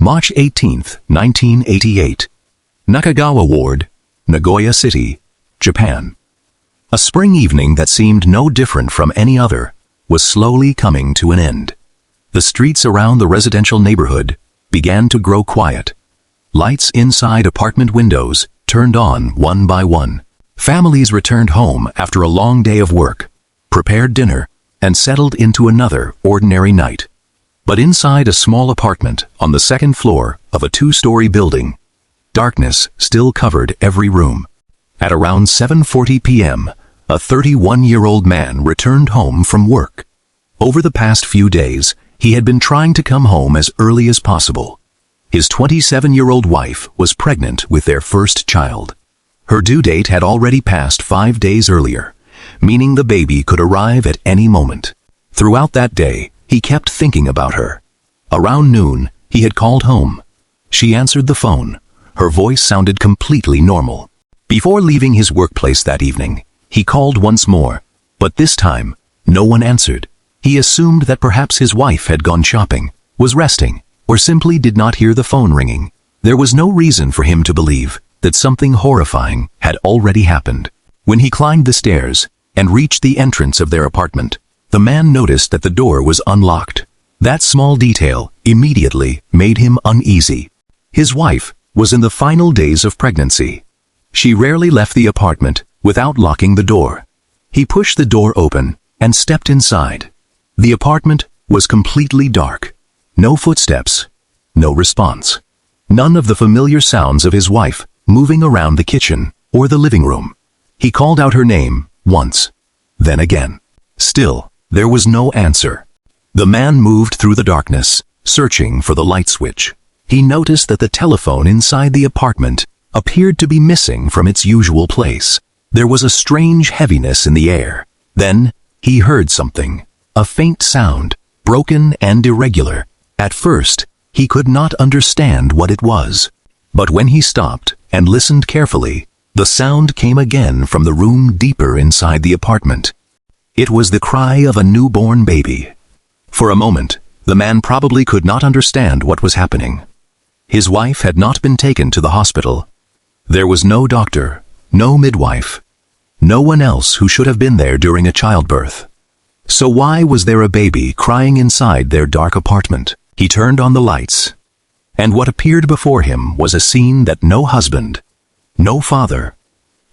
March 18, 1988. Nakagawa Ward, Nagoya City, Japan. A spring evening that seemed no different from any other was slowly coming to an end. The streets around the residential neighborhood began to grow quiet. Lights inside apartment windows turned on one by one. Families returned home after a long day of work, prepared dinner, and settled into another ordinary night. But inside a small apartment on the second floor of a two-story building, darkness still covered every room. At around 7:40 p.m., a 31-year-old man returned home from work. Over the past few days, he had been trying to come home as early as possible. His 27-year-old wife was pregnant with their first child. Her due date had already passed 5 days earlier, meaning the baby could arrive at any moment. Throughout that day, he kept thinking about her. Around noon, he had called home. She answered the phone. Her voice sounded completely normal. Before leaving his workplace that evening, he called once more, but this time, no one answered. He assumed that perhaps his wife had gone shopping, was resting, or simply did not hear the phone ringing. There was no reason for him to believe that something horrifying had already happened. When he climbed the stairs and reached the entrance of their apartment, the man noticed that the door was unlocked. That small detail immediately made him uneasy. His wife was in the final days of pregnancy. She rarely left the apartment without locking the door. He pushed the door open and stepped inside. The apartment was completely dark. No footsteps, no response. None of the familiar sounds of his wife moving around the kitchen or the living room. He called out her name once, then again. Still, there was no answer. The man moved through the darkness, searching for the light switch. He noticed that the telephone inside the apartment appeared to be missing from its usual place. There was a strange heaviness in the air. Then, he heard something. A faint sound, broken and irregular. At first, he could not understand what it was. But when he stopped and listened carefully, the sound came again from the room deeper inside the apartment. It was the cry of a newborn baby. For a moment, the man probably could not understand what was happening. His wife had not been taken to the hospital. There was no doctor, no midwife, no one else who should have been there during a childbirth. So why was there a baby crying inside their dark apartment? He turned on the lights, and what appeared before him was a scene that no husband, no father,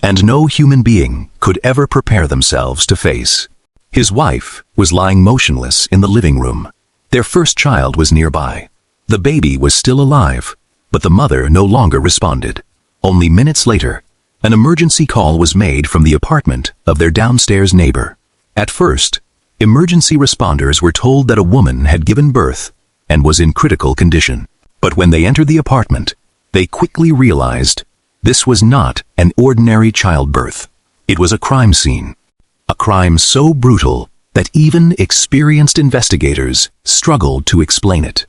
and no human being could ever prepare themselves to face. His wife was lying motionless in the living room. Their first child was nearby. The baby was still alive, but the mother no longer responded. Only minutes later, an emergency call was made from the apartment of their downstairs neighbor. At first, emergency responders were told that a woman had given birth and was in critical condition. But when they entered the apartment, they quickly realized this was not an ordinary childbirth. It was a crime scene. A crime so brutal that even experienced investigators struggled to explain it.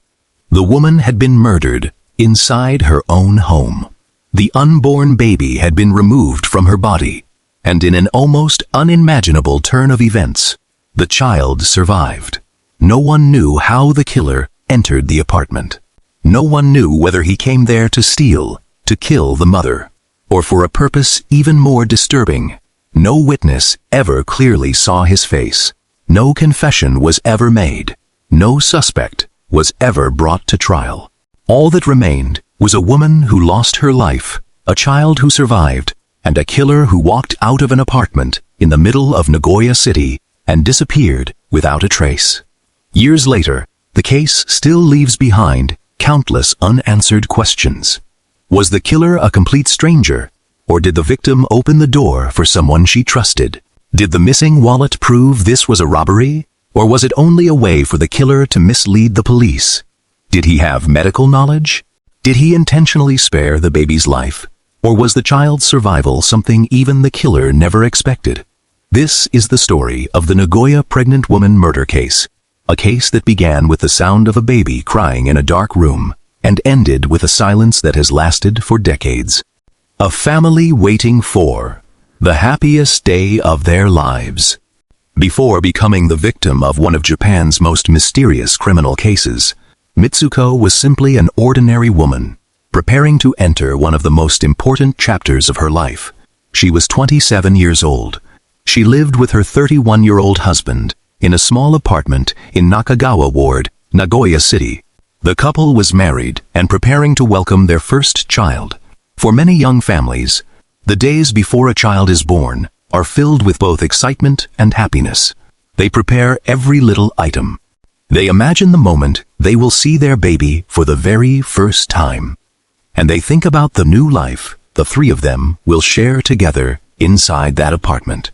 The woman had been murdered inside her own home. The unborn baby had been removed from her body, and in an almost unimaginable turn of events, the child survived. No one knew how the killer entered the apartment. No one knew whether he came there to steal, to kill the mother, or for a purpose even more disturbing. No witness ever clearly saw his face. No confession was ever made. No suspect was ever brought to trial. All that remained was a woman who lost her life, a child who survived, and a killer who walked out of an apartment in the middle of Nagoya City and disappeared without a trace. Years later, the case still leaves behind countless unanswered questions. Was the killer a complete stranger? Or did the victim open the door for someone she trusted? Did the missing wallet prove this was a robbery? Or was it only a way for the killer to mislead the police? Did he have medical knowledge? Did he intentionally spare the baby's life? Or was the child's survival something even the killer never expected? This is the story of the Nagoya pregnant woman murder case, a case that began with the sound of a baby crying in a dark room and ended with a silence that has lasted for decades. A family waiting for the happiest day of their lives. Before becoming the victim of one of Japan's most mysterious criminal cases, Mitsuko was simply an ordinary woman, preparing to enter one of the most important chapters of her life. She was 27 years old. She lived with her 31-year-old husband in a small apartment in Nakagawa Ward, Nagoya City. The couple was married and preparing to welcome their first child. For many young families, the days before a child is born are filled with both excitement and happiness. They prepare every little item. They imagine the moment they will see their baby for the very first time. And they think about the new life the three of them will share together inside that apartment.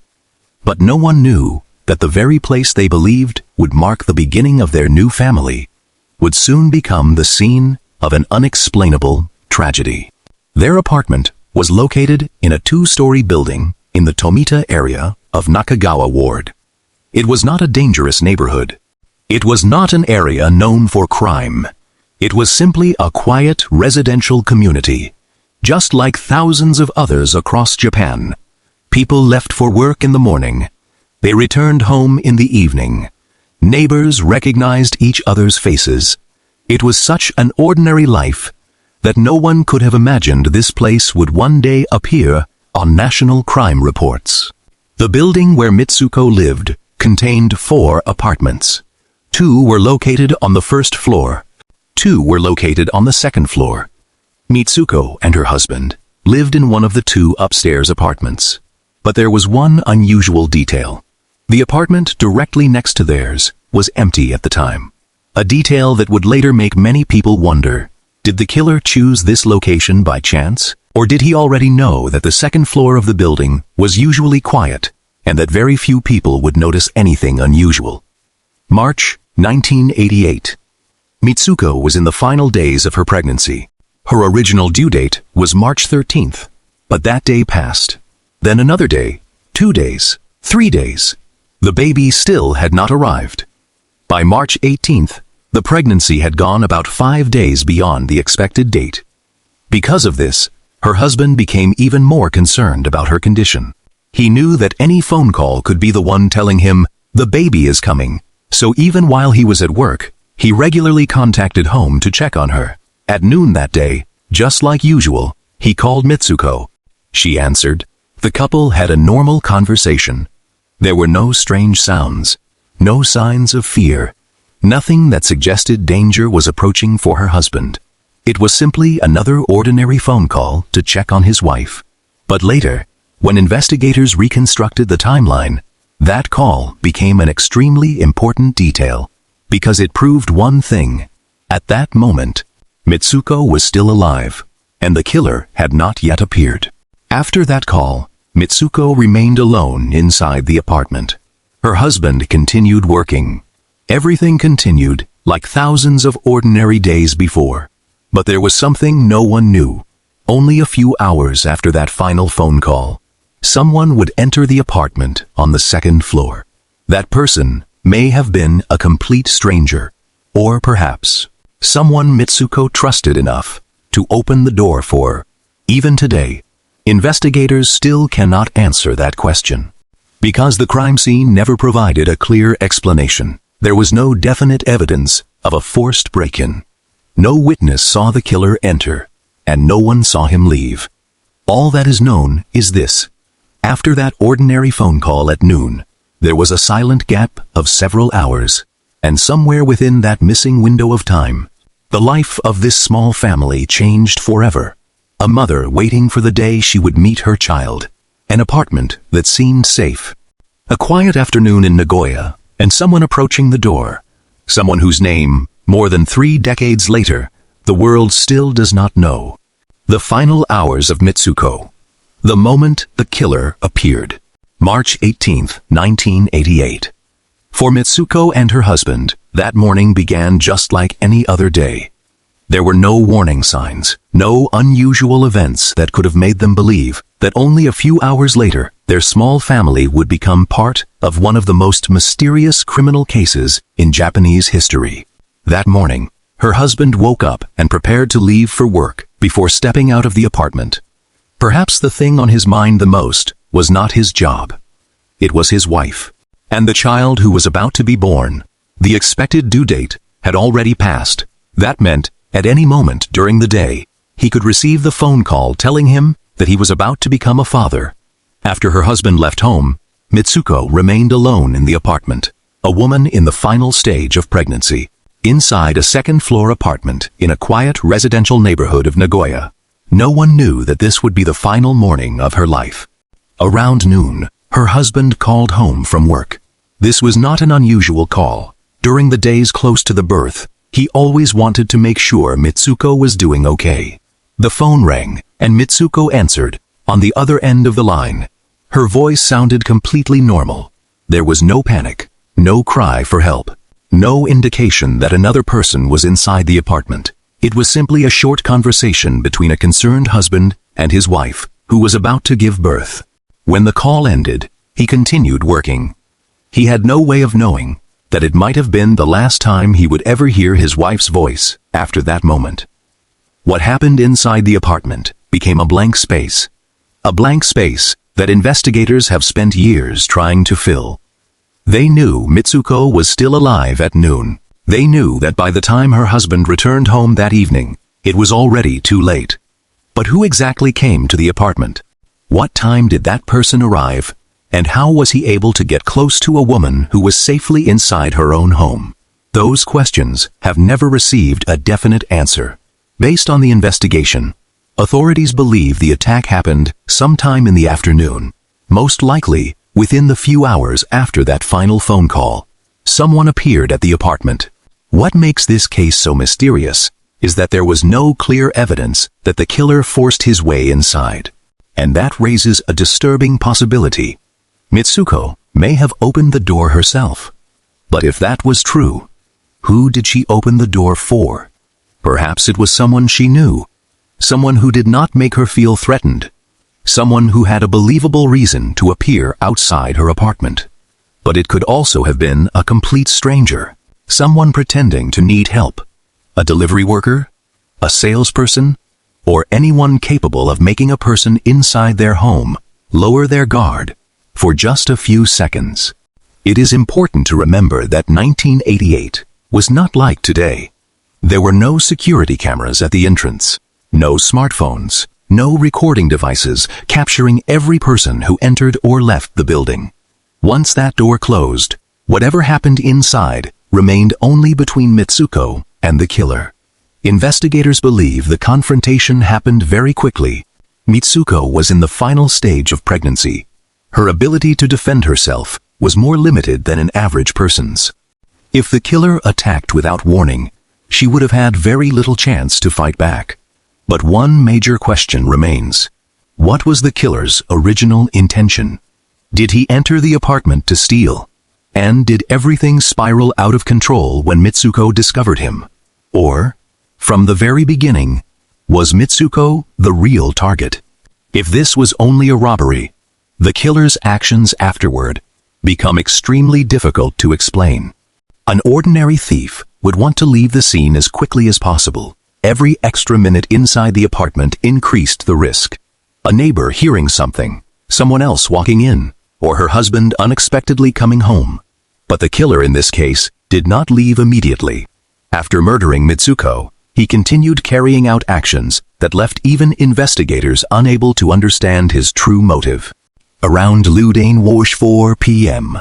But no one knew that the very place they believed would mark the beginning of their new family would soon become the scene of an unexplainable tragedy. Their apartment was located in a 2-story building in the Tomita area of Nakagawa Ward. It was not a dangerous neighborhood. It was not an area known for crime. It was simply a quiet residential community, just like thousands of others across Japan. People left for work in the morning. They returned home in the evening. Neighbors recognized each other's faces. It was such an ordinary life that no one could have imagined this place would one day appear on national crime reports. The building where Mitsuko lived contained 4 apartments. 2 were located on the first floor. 2 were located on the second floor. Mitsuko and her husband lived in one of the 2 upstairs apartments. But there was one unusual detail. The apartment directly next to theirs was empty at the time. A detail that would later make many people wonder, did the killer choose this location by chance? Or did he already know that the second floor of the building was usually quiet and that very few people would notice anything unusual? March 1988. Mitsuko was in the final days of her pregnancy. Her original due date was March 13th, but that day passed. Then another day, 2 days, 3 days. The baby still had not arrived. By March 18th, the pregnancy had gone about 5 days beyond the expected date. Because of this, her husband became even more concerned about her condition. He knew that any phone call could be the one telling him, "The baby is coming." So even while he was at work, he regularly contacted home to check on her. At noon that day, just like usual, he called Mitsuko. She answered. The couple had a normal conversation. There were no strange sounds, no signs of fear, nothing that suggested danger was approaching for her husband. It was simply another ordinary phone call to check on his wife. But later, when investigators reconstructed the timeline, that call became an extremely important detail, because it proved one thing. At that moment, Mitsuko was still alive, and the killer had not yet appeared. After that call, Mitsuko remained alone inside the apartment. Her husband continued working. Everything continued like thousands of ordinary days before. But there was something no one knew. Only a few hours after that final phone call, someone would enter the apartment on the second floor. That person may have been a complete stranger, or perhaps someone Mitsuko trusted enough to open the door for her. Even today, investigators still cannot answer that question. Because the crime scene never provided a clear explanation, there was no definite evidence of a forced break-in. No witness saw the killer enter, and no one saw him leave. All that is known is this. After that ordinary phone call at noon, there was a silent gap of several hours, and somewhere within that missing window of time, the life of this small family changed forever. A mother waiting for the day she would meet her child, an apartment that seemed safe, a quiet afternoon in Nagoya, and someone approaching the door, someone whose name, more than 3 decades later, the world still does not know. The final hours of Mitsuko. The moment the killer appeared. March 18th, 1988. For Mitsuko and her husband, that morning began just like any other day. There were no warning signs, no unusual events that could have made them believe that only a few hours later, their small family would become part of one of the most mysterious criminal cases in Japanese history. That morning, her husband woke up and prepared to leave for work before stepping out of the apartment. Perhaps the thing on his mind the most was not his job. It was his wife, and the child who was about to be born. The expected due date had already passed, That meant, at any moment during the day, he could receive the phone call telling him that he was about to become a father. After her husband left home, Mitsuko remained alone in the apartment, a woman in the final stage of pregnancy, inside a second-floor apartment in a quiet residential neighborhood of Nagoya. No one knew that this would be the final morning of her life. Around noon, her husband called home from work. This was not an unusual call. During the days close to the birth, he always wanted to make sure Mitsuko was doing okay. The phone rang, and Mitsuko answered, on the other end of the line. Her voice sounded completely normal. There was no panic, no cry for help, no indication that another person was inside the apartment. It was simply a short conversation between a concerned husband and his wife, who was about to give birth. When the call ended, he continued working. He had no way of knowing that it might have been the last time he would ever hear his wife's voice after that moment. What happened inside the apartment became a blank space. A blank space that investigators have spent years trying to fill. They knew Mitsuko was still alive at noon. They knew that by the time her husband returned home that evening, it was already too late. But who exactly came to the apartment? What time did that person arrive? And how was he able to get close to a woman who was safely inside her own home? Those questions have never received a definite answer. Based on the investigation, authorities believe the attack happened sometime in the afternoon, most likely within the few hours after that final phone call. Someone appeared at the apartment. What makes this case so mysterious is that there was no clear evidence that the killer forced his way inside. And that raises a disturbing possibility. Mitsuko may have opened the door herself. But if that was true, who did she open the door for? Perhaps it was someone she knew, someone who did not make her feel threatened, someone who had a believable reason to appear outside her apartment. But it could also have been a complete stranger, someone pretending to need help, a delivery worker, a salesperson, or anyone capable of making a person inside their home lower their guard for just a few seconds. It is important to remember that 1988 was not like today. There were no security cameras at the entrance, no smartphones, no recording devices capturing every person who entered or left the building. Once that door closed, whatever happened inside remained only between Mitsuko and the killer. Investigators believe the confrontation happened very quickly. Mitsuko was in the final stage of pregnancy. Her ability to defend herself was more limited than an average person's. If the killer attacked without warning, she would have had very little chance to fight back. But one major question remains. What was the killer's original intention? Did he enter the apartment to steal? And did everything spiral out of control when Mitsuko discovered him? Or, from the very beginning, was Mitsuko the real target? If this was only a robbery, the killer's actions afterward become extremely difficult to explain. An ordinary thief would want to leave the scene as quickly as possible. Every extra minute inside the apartment increased the risk. A neighbor hearing something, someone else walking in, or her husband unexpectedly coming home. But the killer in this case did not leave immediately. After murdering Mitsuko, he continued carrying out actions that left even investigators unable to understand his true motive. Around Ludane Wash 4 p.m.,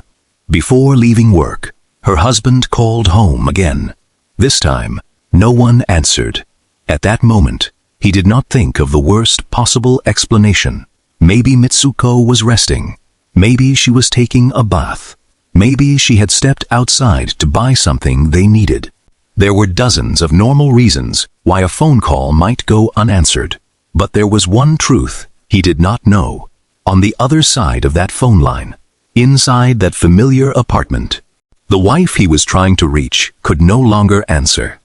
before leaving work, her husband called home again. This time, no one answered. At that moment, he did not think of the worst possible explanation. Maybe Mitsuko was resting. Maybe she was taking a bath. Maybe she had stepped outside to buy something they needed. There were dozens of normal reasons why a phone call might go unanswered. But there was one truth he did not know. On the other side of that phone line, inside that familiar apartment, the wife he was trying to reach could no longer answer.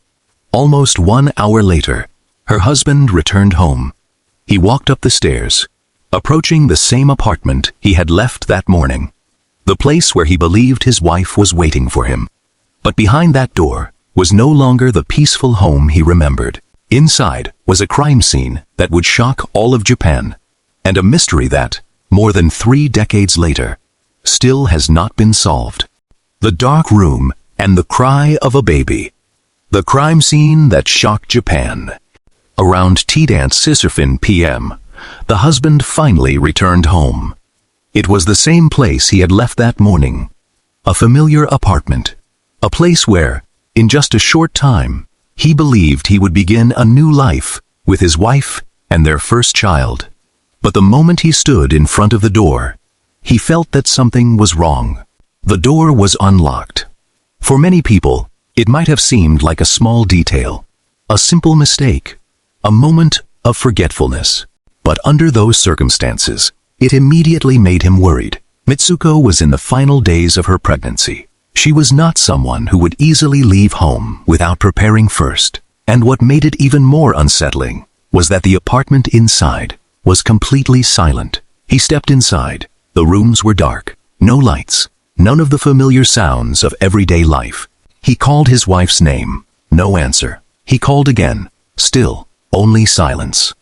Almost 1 hour later, her husband returned home. He walked up the stairs, approaching the same apartment he had left that morning, the place where he believed his wife was waiting for him. But behind that door was no longer the peaceful home he remembered. Inside was a crime scene that would shock all of Japan, and a mystery that, more than 3 decades later, still has not been solved. The dark room and the cry of a baby. The crime scene that shocked Japan. Around 10:00 p.m., the husband finally returned home. It was the same place he had left that morning. A familiar apartment. A place where, in just a short time, he believed he would begin a new life with his wife and their first child. But the moment he stood in front of the door, he felt that something was wrong. The door was unlocked. For many people, it might have seemed like a small detail, a simple mistake, a moment of forgetfulness. But under those circumstances, it immediately made him worried. Mitsuko was in the final days of her pregnancy. She was not someone who would easily leave home without preparing first. And what made it even more unsettling was that the apartment inside was completely silent. He stepped inside. The rooms were dark, no lights, none of the familiar sounds of everyday life. He called his wife's name. No answer. He called again. Still, only silence.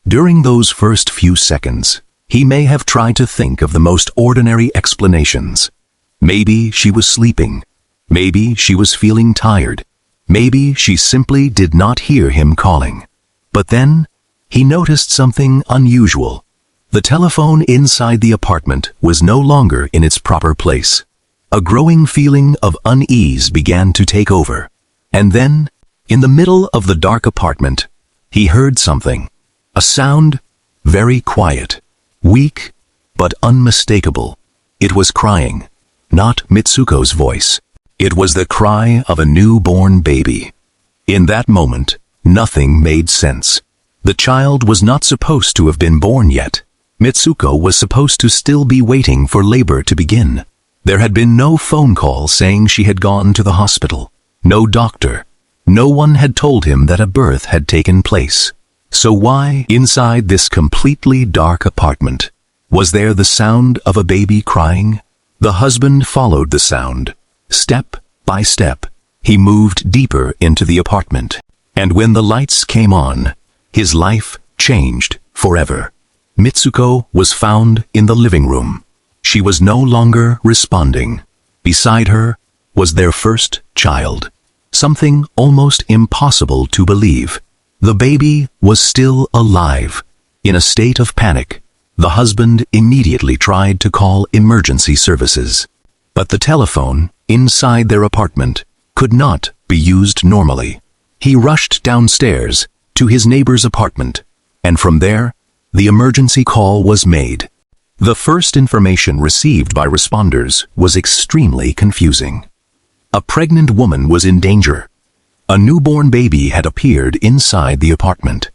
During those first few seconds, he may have tried to think of the most ordinary explanations. Maybe she was sleeping. Maybe she was feeling tired. Maybe she simply did not hear him calling. But then, he noticed something unusual. The telephone inside the apartment was no longer in its proper place. A growing feeling of unease began to take over. And then, in the middle of the dark apartment, he heard something. A sound, very quiet, weak, but unmistakable. It was crying, not Mitsuko's voice. It was the cry of a newborn baby. In that moment, nothing made sense. The child was not supposed to have been born yet. Mitsuko was supposed to still be waiting for labor to begin. There had been no phone call saying she had gone to the hospital. No doctor. No one had told him that a birth had taken place. So why, inside this completely dark apartment, was there the sound of a baby crying? The husband followed the sound. Step by step, he moved deeper into the apartment. And when the lights came on, his life changed forever. Mitsuko was found in the living room. She was no longer responding. Beside her was their first child. Something almost impossible to believe. The baby was still alive. In a state of panic, the husband immediately tried to call emergency services. But the telephone inside their apartment could not be used normally. He rushed downstairs to his neighbor's apartment, and from there, the emergency call was made. The first information received by responders was extremely confusing. A pregnant woman was in danger. A newborn baby had appeared inside the apartment.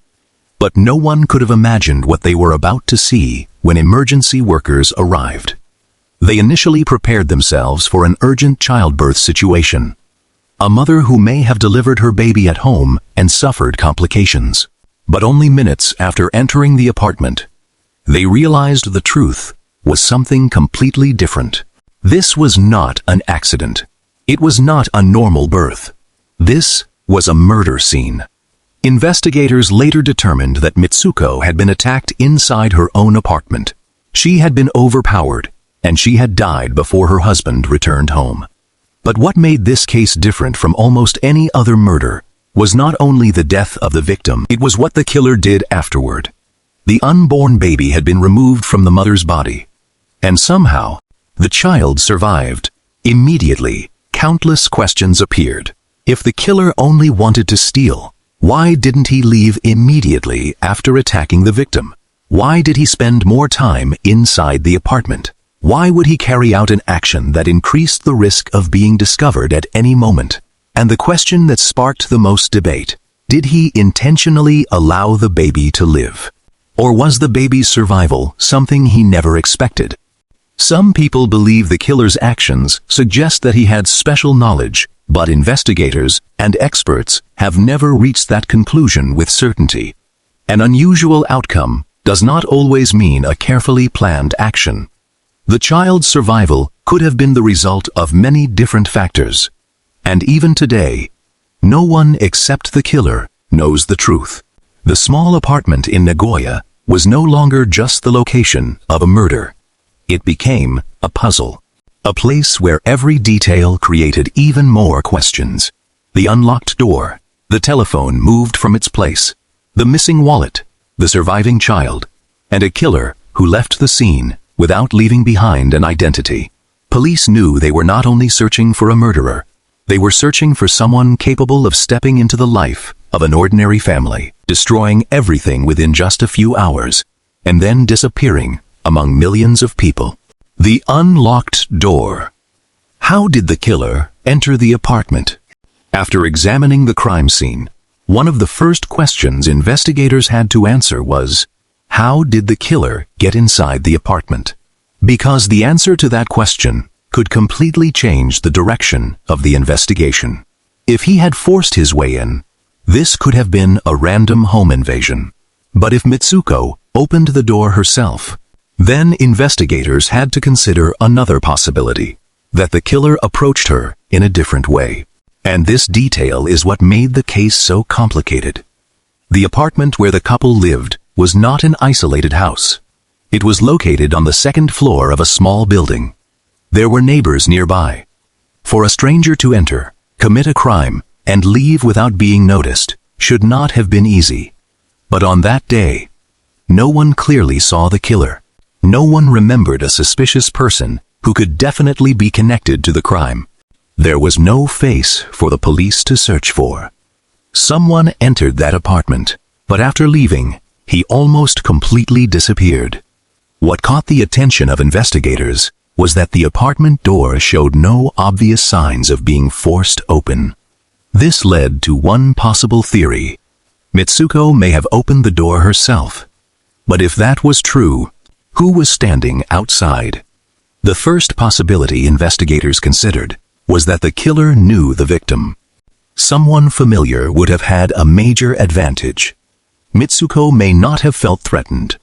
But no one could have imagined what they were about to see when emergency workers arrived. They initially prepared themselves for an urgent childbirth situation. A mother who may have delivered her baby at home and suffered complications. But only minutes after entering the apartment, they realized the truth was something completely different. This was not an accident. It was not a normal birth. This was a murder scene. Investigators later determined that Mitsuko had been attacked inside her own apartment. She had been overpowered, and she had died before her husband returned home. But what made this case different from almost any other murder was not only the death of the victim, it was what the killer did afterward. The unborn baby had been removed from the mother's body, and somehow, the child survived. Immediately, countless questions appeared. If the killer only wanted to steal, why didn't he leave immediately after attacking the victim? Why did he spend more time inside the apartment? Why would he carry out an action that increased the risk of being discovered at any moment? And the question that sparked the most debate, did he intentionally allow the baby to live? Or was the baby's survival something he never expected? Some people believe the killer's actions suggest that he had special knowledge, but investigators and experts have never reached that conclusion with certainty. An unusual outcome does not always mean a carefully planned action. The child's survival could have been the result of many different factors. And even today, no one except the killer knows the truth. The small apartment in Nagoya was no longer just the location of a murder. It became a puzzle. A place where every detail created even more questions. The unlocked door, the telephone moved from its place, the missing wallet, the surviving child, and a killer who left the scene without leaving behind an identity. Police knew they were not only searching for a murderer, they were searching for someone capable of stepping into the life of an ordinary family, destroying everything within just a few hours, and then disappearing among millions of people. The unlocked door. How did the killer enter the apartment? After examining the crime scene, one of the first questions investigators had to answer was, how did the killer get inside the apartment? Because the answer to that question could completely change the direction of the investigation. If he had forced his way in, this could have been a random home invasion. But if Mitsuko opened the door herself, then investigators had to consider another possibility, that the killer approached her in a different way. And this detail is what made the case so complicated. The apartment where the couple lived was not an isolated house. It was located on the second floor of a small building. There were neighbors nearby. For a stranger to enter, commit a crime, and leave without being noticed should not have been easy. But on that day, no one clearly saw the killer. No one remembered a suspicious person who could definitely be connected to the crime. There was no face for the police to search for. Someone entered that apartment, but after leaving, he almost completely disappeared. What caught the attention of investigators was that the apartment door showed no obvious signs of being forced open. This led to one possible theory. Mitsuko may have opened the door herself. But if that was true, who was standing outside? The first possibility investigators considered was that the killer knew the victim. Someone familiar would have had a major advantage. Mitsuko may not have felt threatened.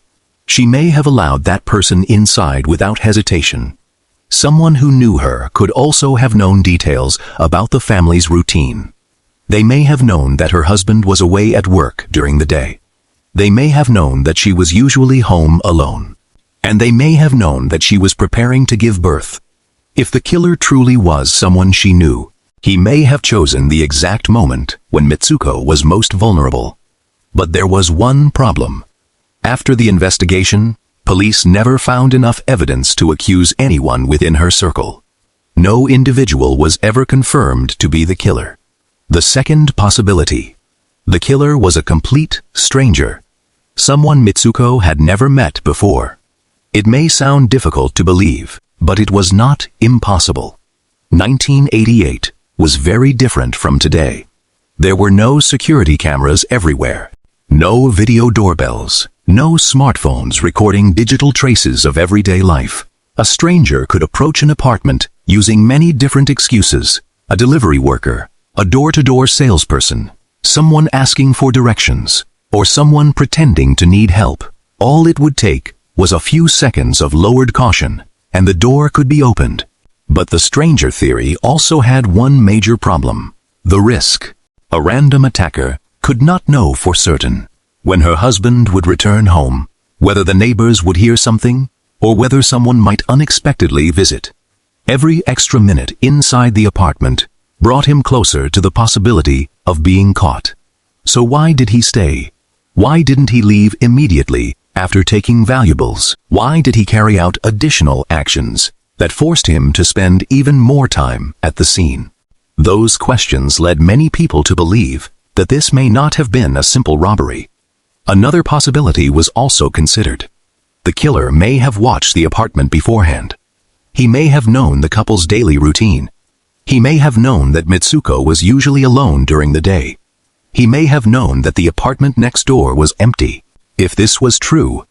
She may have allowed that person inside without hesitation. Someone who knew her could also have known details about the family's routine. They may have known that her husband was away at work during the day. They may have known that she was usually home alone. And they may have known that she was preparing to give birth. If the killer truly was someone she knew, he may have chosen the exact moment when Mitsuko was most vulnerable. But there was one problem. After the investigation, police never found enough evidence to accuse anyone within her circle. No individual was ever confirmed to be the killer. The second possibility. The killer was a complete stranger. Someone Mitsuko had never met before. It may sound difficult to believe, but it was not impossible. 1988 was very different from today. There were no security cameras everywhere, no video doorbells, no smartphones recording digital traces of everyday life. A stranger could approach an apartment using many different excuses: a delivery worker, a door-to-door salesperson, someone asking for directions, or someone pretending to need help. All it would take was a few seconds of lowered caution, and the door could be opened. But the stranger theory also had one major problem: the risk. A random attacker could not know for certain when her husband would return home, whether the neighbors would hear something, or whether someone might unexpectedly visit. Every extra minute inside the apartment brought him closer to the possibility of being caught. So why did he stay? Why didn't he leave immediately after taking valuables? Why did he carry out additional actions that forced him to spend even more time at the scene? Those questions led many people to believe that this may not have been a simple robbery. Another possibility was also considered. The killer may have watched the apartment beforehand. He may have known the couple's daily routine. He may have known that Mitsuko was usually alone during the day. He may have known that the apartment next door was empty. If this was true,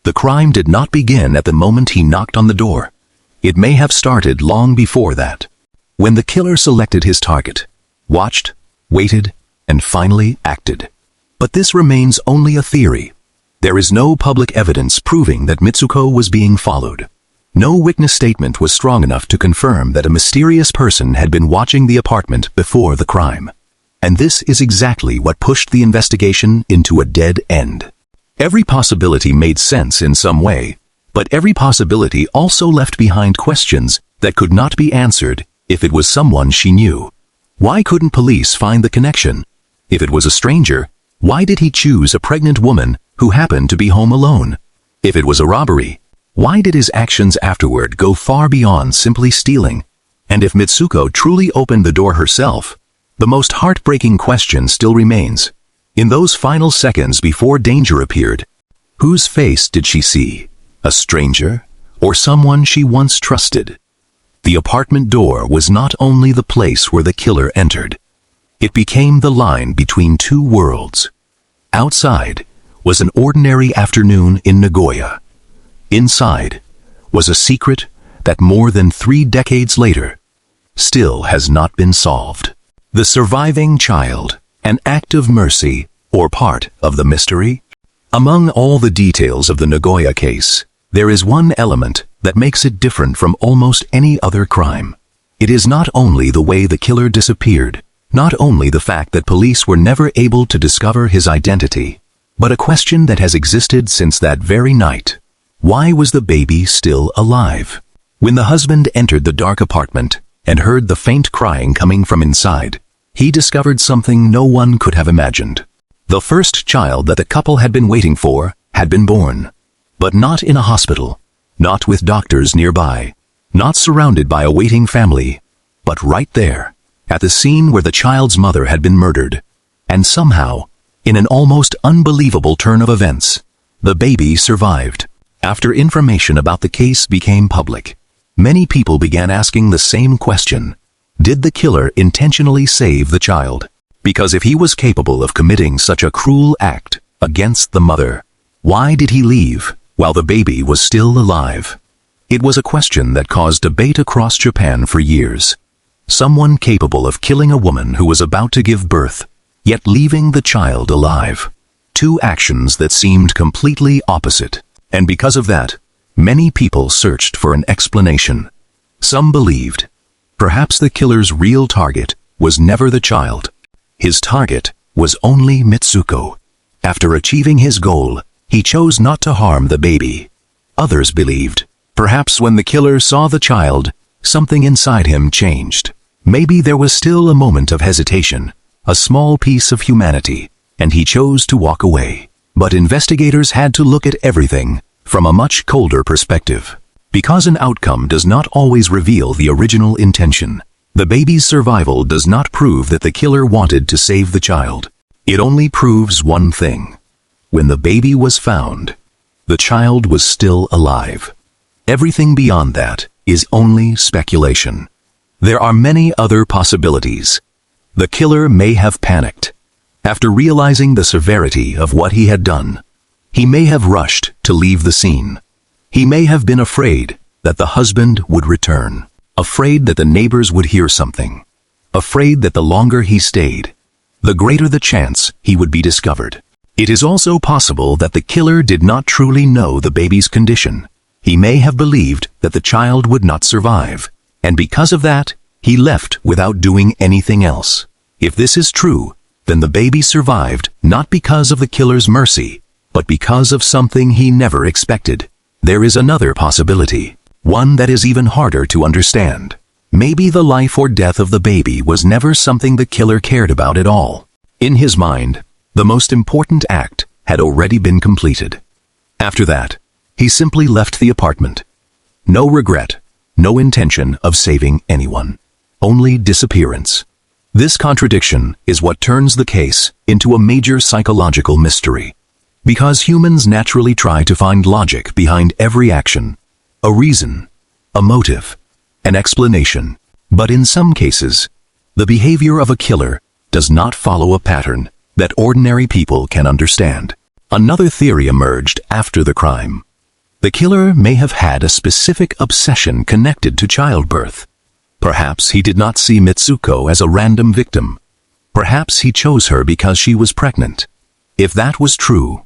the crime did not begin at the moment he knocked on the door. It may have started long before that, when the killer selected his target, watched, waited, and finally acted. But this remains only a theory. There is no public evidence proving that Mitsuko was being followed. No witness statement was strong enough to confirm that a mysterious person had been watching the apartment before the crime. And this is exactly what pushed the investigation into a dead end. Every possibility made sense in some way, but every possibility also left behind questions that could not be answered if it was someone she knew. Why couldn't police find the connection? If it was a stranger, why did he choose a pregnant woman who happened to be home alone? If it was a robbery, why did his actions afterward go far beyond simply stealing? And if Mitsuko truly opened the door herself, the most heartbreaking question still remains. In those final seconds before danger appeared, whose face did she see? A stranger or someone she once trusted? The apartment door was not only the place where the killer entered. It became the line between two worlds. Outside was an ordinary afternoon in Nagoya. Inside was a secret that more than 3 decades later still has not been solved. The surviving child, an act of mercy or part of the mystery? Among all the details of the Nagoya case, there is one element that makes it different from almost any other crime. It is not only the way the killer disappeared, not only the fact that police were never able to discover his identity, but a question that has existed since that very night. Why was the baby still alive? When the husband entered the dark apartment and heard the faint crying coming from inside, he discovered something no one could have imagined. The first child that the couple had been waiting for had been born, but not in a hospital, not with doctors nearby, not surrounded by a waiting family, but right there, at the scene where the child's mother had been murdered. And somehow, in an almost unbelievable turn of events, the baby survived. After information about the case became public, many people began asking the same question. Did the killer intentionally save the child? Because if he was capable of committing such a cruel act against the mother, why did he leave while the baby was still alive? It was a question that caused debate across Japan for years. Someone capable of killing a woman who was about to give birth, yet leaving the child alive. 2 actions that seemed completely opposite. And because of that, many people searched for an explanation. Some believed perhaps the killer's real target was never the child. His target was only Mitsuko. After achieving his goal, he chose not to harm the baby. Others believed perhaps when the killer saw the child, something inside him changed. Maybe there was still a moment of hesitation, a small piece of humanity, and he chose to walk away. But investigators had to look at everything from a much colder perspective. Because an outcome does not always reveal the original intention, the baby's survival does not prove that the killer wanted to save the child. It only proves one thing. When the baby was found, the child was still alive. Everything beyond that is only speculation. There are many other possibilities. The killer may have panicked. After realizing the severity of what he had done, he may have rushed to leave the scene. He may have been afraid that the husband would return, afraid that the neighbors would hear something, afraid that the longer he stayed, the greater the chance he would be discovered. It is also possible that the killer did not truly know the baby's condition. He may have believed that the child would not survive, and because of that, he left without doing anything else. If this is true, then the baby survived not because of the killer's mercy, but because of something he never expected. There is another possibility, one that is even harder to understand. Maybe the life or death of the baby was never something the killer cared about at all. In his mind, the most important act had already been completed. After that, he simply left the apartment. No regret, no intention of saving anyone. Only disappearance. This contradiction is what turns the case into a major psychological mystery. Because humans naturally try to find logic behind every action, a reason, a motive, an explanation. But in some cases, the behavior of a killer does not follow a pattern that ordinary people can understand. Another theory emerged after the crime. The killer may have had a specific obsession connected to childbirth. Perhaps he did not see Mitsuko as a random victim. Perhaps he chose her because she was pregnant. If that was true,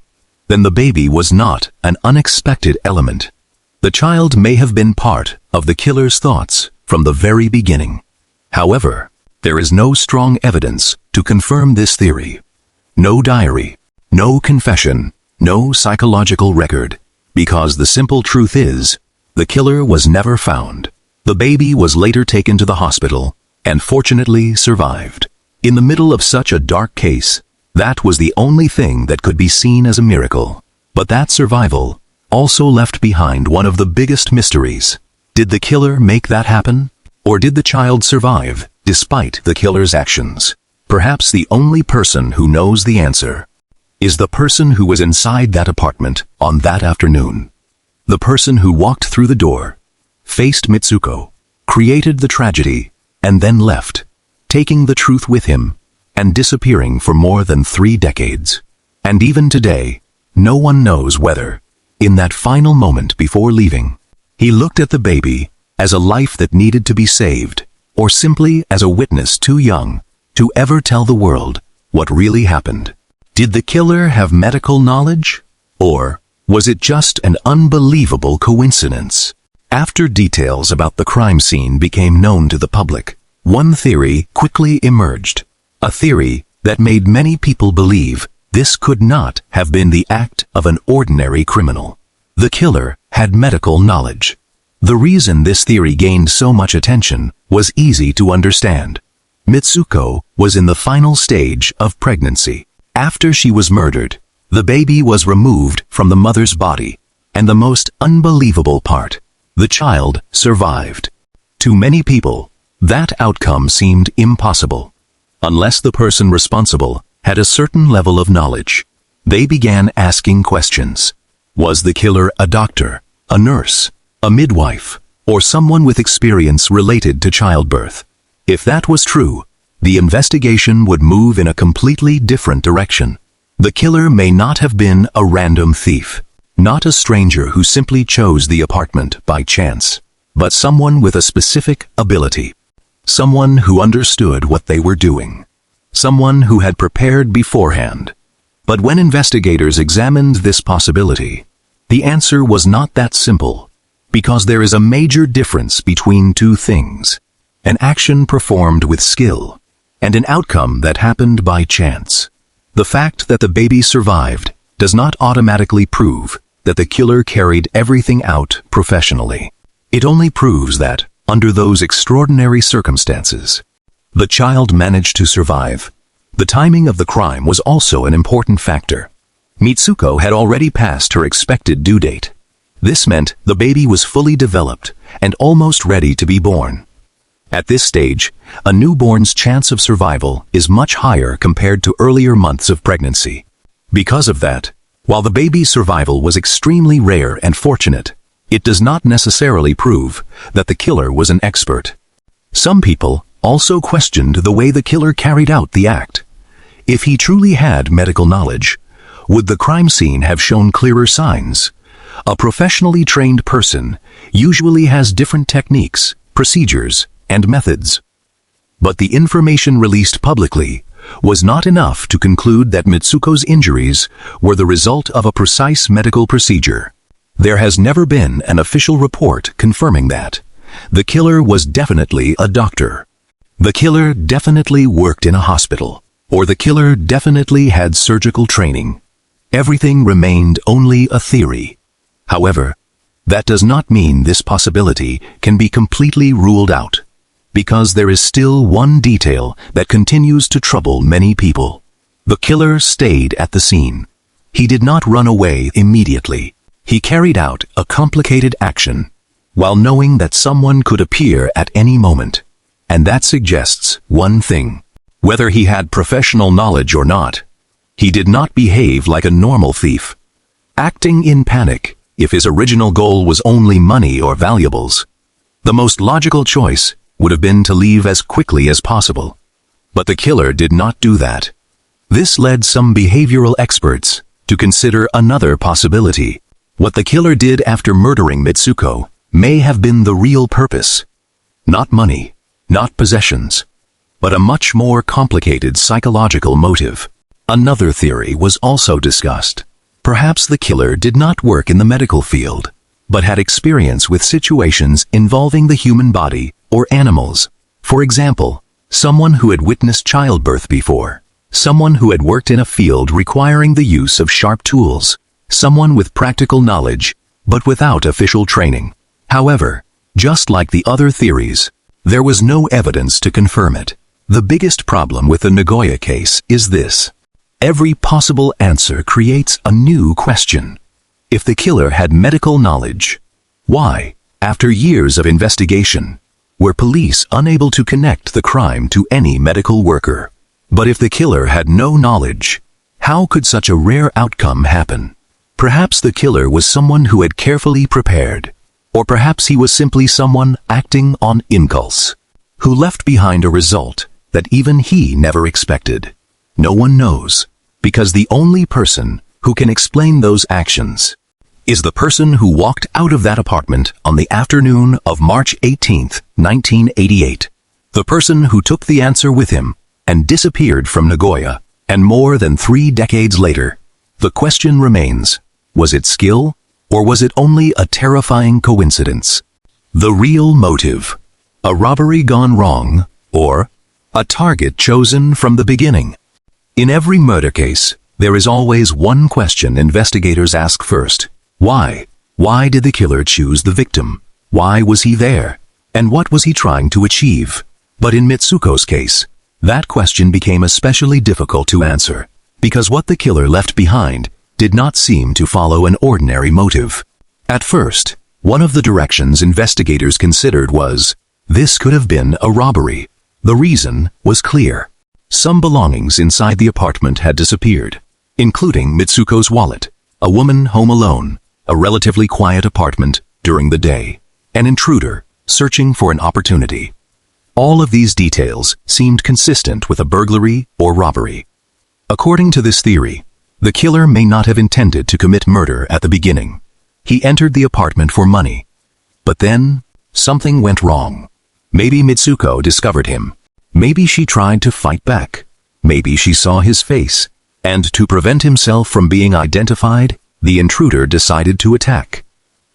then the baby was not an unexpected element. The child may have been part of the killer's thoughts from the very beginning. However, there is no strong evidence to confirm this theory. No diary, no confession, no psychological record, because the simple truth is, the killer was never found. The baby was later taken to the hospital, and fortunately survived. In the middle of such a dark case, that was the only thing that could be seen as a miracle. But that survival also left behind one of the biggest mysteries. Did the killer make that happen? Or did the child survive, despite the killer's actions? Perhaps the only person who knows the answer is the person who was inside that apartment on that afternoon. The person who walked through the door, faced Mitsuko, created the tragedy, and then left, taking the truth with him, and disappearing for more than 3 decades. And even today, no one knows whether, in that final moment before leaving, he looked at the baby as a life that needed to be saved, or simply as a witness too young to ever tell the world what really happened. Did the killer have medical knowledge? Or was it just an unbelievable coincidence? After details about the crime scene became known to the public, one theory quickly emerged. A theory that made many people believe this could not have been the act of an ordinary criminal. The killer had medical knowledge. The reason this theory gained so much attention was easy to understand. Mitsuko was in the final stage of pregnancy. After she was murdered, the baby was removed from the mother's body, and the most unbelievable part, the child survived. To many people, that outcome seemed impossible. Unless the person responsible had a certain level of knowledge, they began asking questions. Was the killer a doctor, a nurse, a midwife, or someone with experience related to childbirth? If that was true, the investigation would move in a completely different direction. The killer may not have been a random thief, not a stranger who simply chose the apartment by chance, but someone with a specific ability. Someone who understood what they were doing. Someone who had prepared beforehand. But when investigators examined this possibility, the answer was not that simple, because there is a major difference between two things: an action performed with skill, and an outcome that happened by chance. The fact that the baby survived does not automatically prove that the killer carried everything out professionally. It only proves that, under those extraordinary circumstances, the child managed to survive. The timing of the crime was also an important factor. Mitsuko had already passed her expected due date. This meant the baby was fully developed and almost ready to be born. At this stage, a newborn's chance of survival is much higher compared to earlier months of pregnancy. Because of that, while the baby's survival was extremely rare and fortunate, it does not necessarily prove that the killer was an expert. Some people also questioned the way the killer carried out the act. If he truly had medical knowledge, would the crime scene have shown clearer signs? A professionally trained person usually has different techniques, procedures, and methods. But the information released publicly was not enough to conclude that Mitsuko's injuries were the result of a precise medical procedure. There has never been an official report confirming that. The killer was definitely a doctor. The killer definitely worked in a hospital. Or the killer definitely had surgical training. Everything remained only a theory. However, that does not mean this possibility can be completely ruled out, because there is still one detail that continues to trouble many people. The killer stayed at the scene. He did not run away immediately. He carried out a complicated action, while knowing that someone could appear at any moment. And that suggests one thing. Whether he had professional knowledge or not, he did not behave like a normal thief, acting in panic if his original goal was only money or valuables. The most logical choice would have been to leave as quickly as possible. But the killer did not do that. This led some behavioral experts to consider another possibility. What the killer did after murdering Mitsuko may have been the real purpose. Not money, not possessions, but a much more complicated psychological motive. Another theory was also discussed. Perhaps the killer did not work in the medical field, but had experience with situations involving the human body or animals. For example, someone who had witnessed childbirth before, someone who had worked in a field requiring the use of sharp tools, someone with practical knowledge, but without official training. However, just like the other theories, There was no evidence to confirm it. The biggest problem with the Nagoya case is this. Every possible answer creates a new question. If the killer had medical knowledge, why, after years of investigation, were police unable to connect the crime to any medical worker? But if the killer had no knowledge, how could such a rare outcome happen? Perhaps the killer was someone who had carefully prepared, or perhaps he was simply someone acting on impulse, who left behind a result that even he never expected. No one knows, because the only person who can explain those actions is the person who walked out of that apartment on the afternoon of March 18, 1988. The person who took the answer with him and disappeared from Nagoya, and more than 3 decades later, the question remains, was it skill, or was it only a terrifying coincidence? The real motive, a robbery gone wrong, or a target chosen from the beginning. In every murder case, there is always one question investigators ask first. Why? Why did the killer choose the victim? Why was he there? And what was he trying to achieve? But in Mitsuko's case, that question became especially difficult to answer, because what the killer left behind did not seem to follow an ordinary motive. At first, one of the directions investigators considered was, this could have been a robbery. The reason was clear. Some belongings inside the apartment had disappeared, including Mitsuko's wallet, a woman home alone, a relatively quiet apartment during the day, an intruder searching for an opportunity. All of these details seemed consistent with a burglary or robbery. According to this theory, the killer may not have intended to commit murder at the beginning. He entered the apartment for money. But then, something went wrong. Maybe Mitsuko discovered him. Maybe she tried to fight back. Maybe she saw his face, and to prevent himself from being identified, the intruder decided to attack.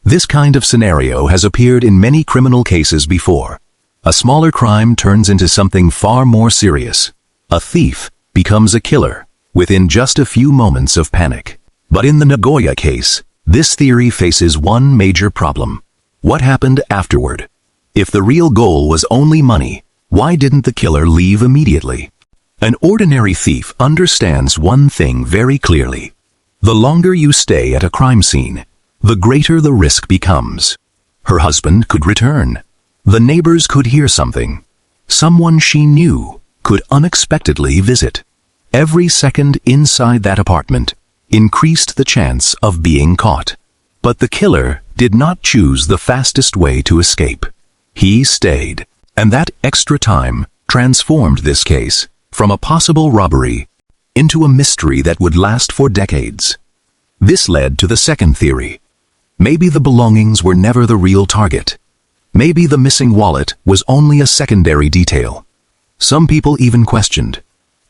This kind of scenario has appeared in many criminal cases before. A smaller crime turns into something far more serious. A thief becomes a killer within just a few moments of panic. But in the Nagoya case, this theory faces one major problem. What happened afterward? If the real goal was only money, why didn't the killer leave immediately? An ordinary thief understands one thing very clearly. The longer you stay at a crime scene, the greater the risk becomes. Her husband could return. The neighbors could hear something. Someone she knew could unexpectedly visit. Every second inside that apartment increased the chance of being caught. But the killer did not choose the fastest way to escape. He stayed, and that extra time transformed this case from a possible robbery into a mystery that would last for decades. This led to the second theory. Maybe the belongings were never the real target. Maybe the missing wallet was only a secondary detail. Some people even questioned,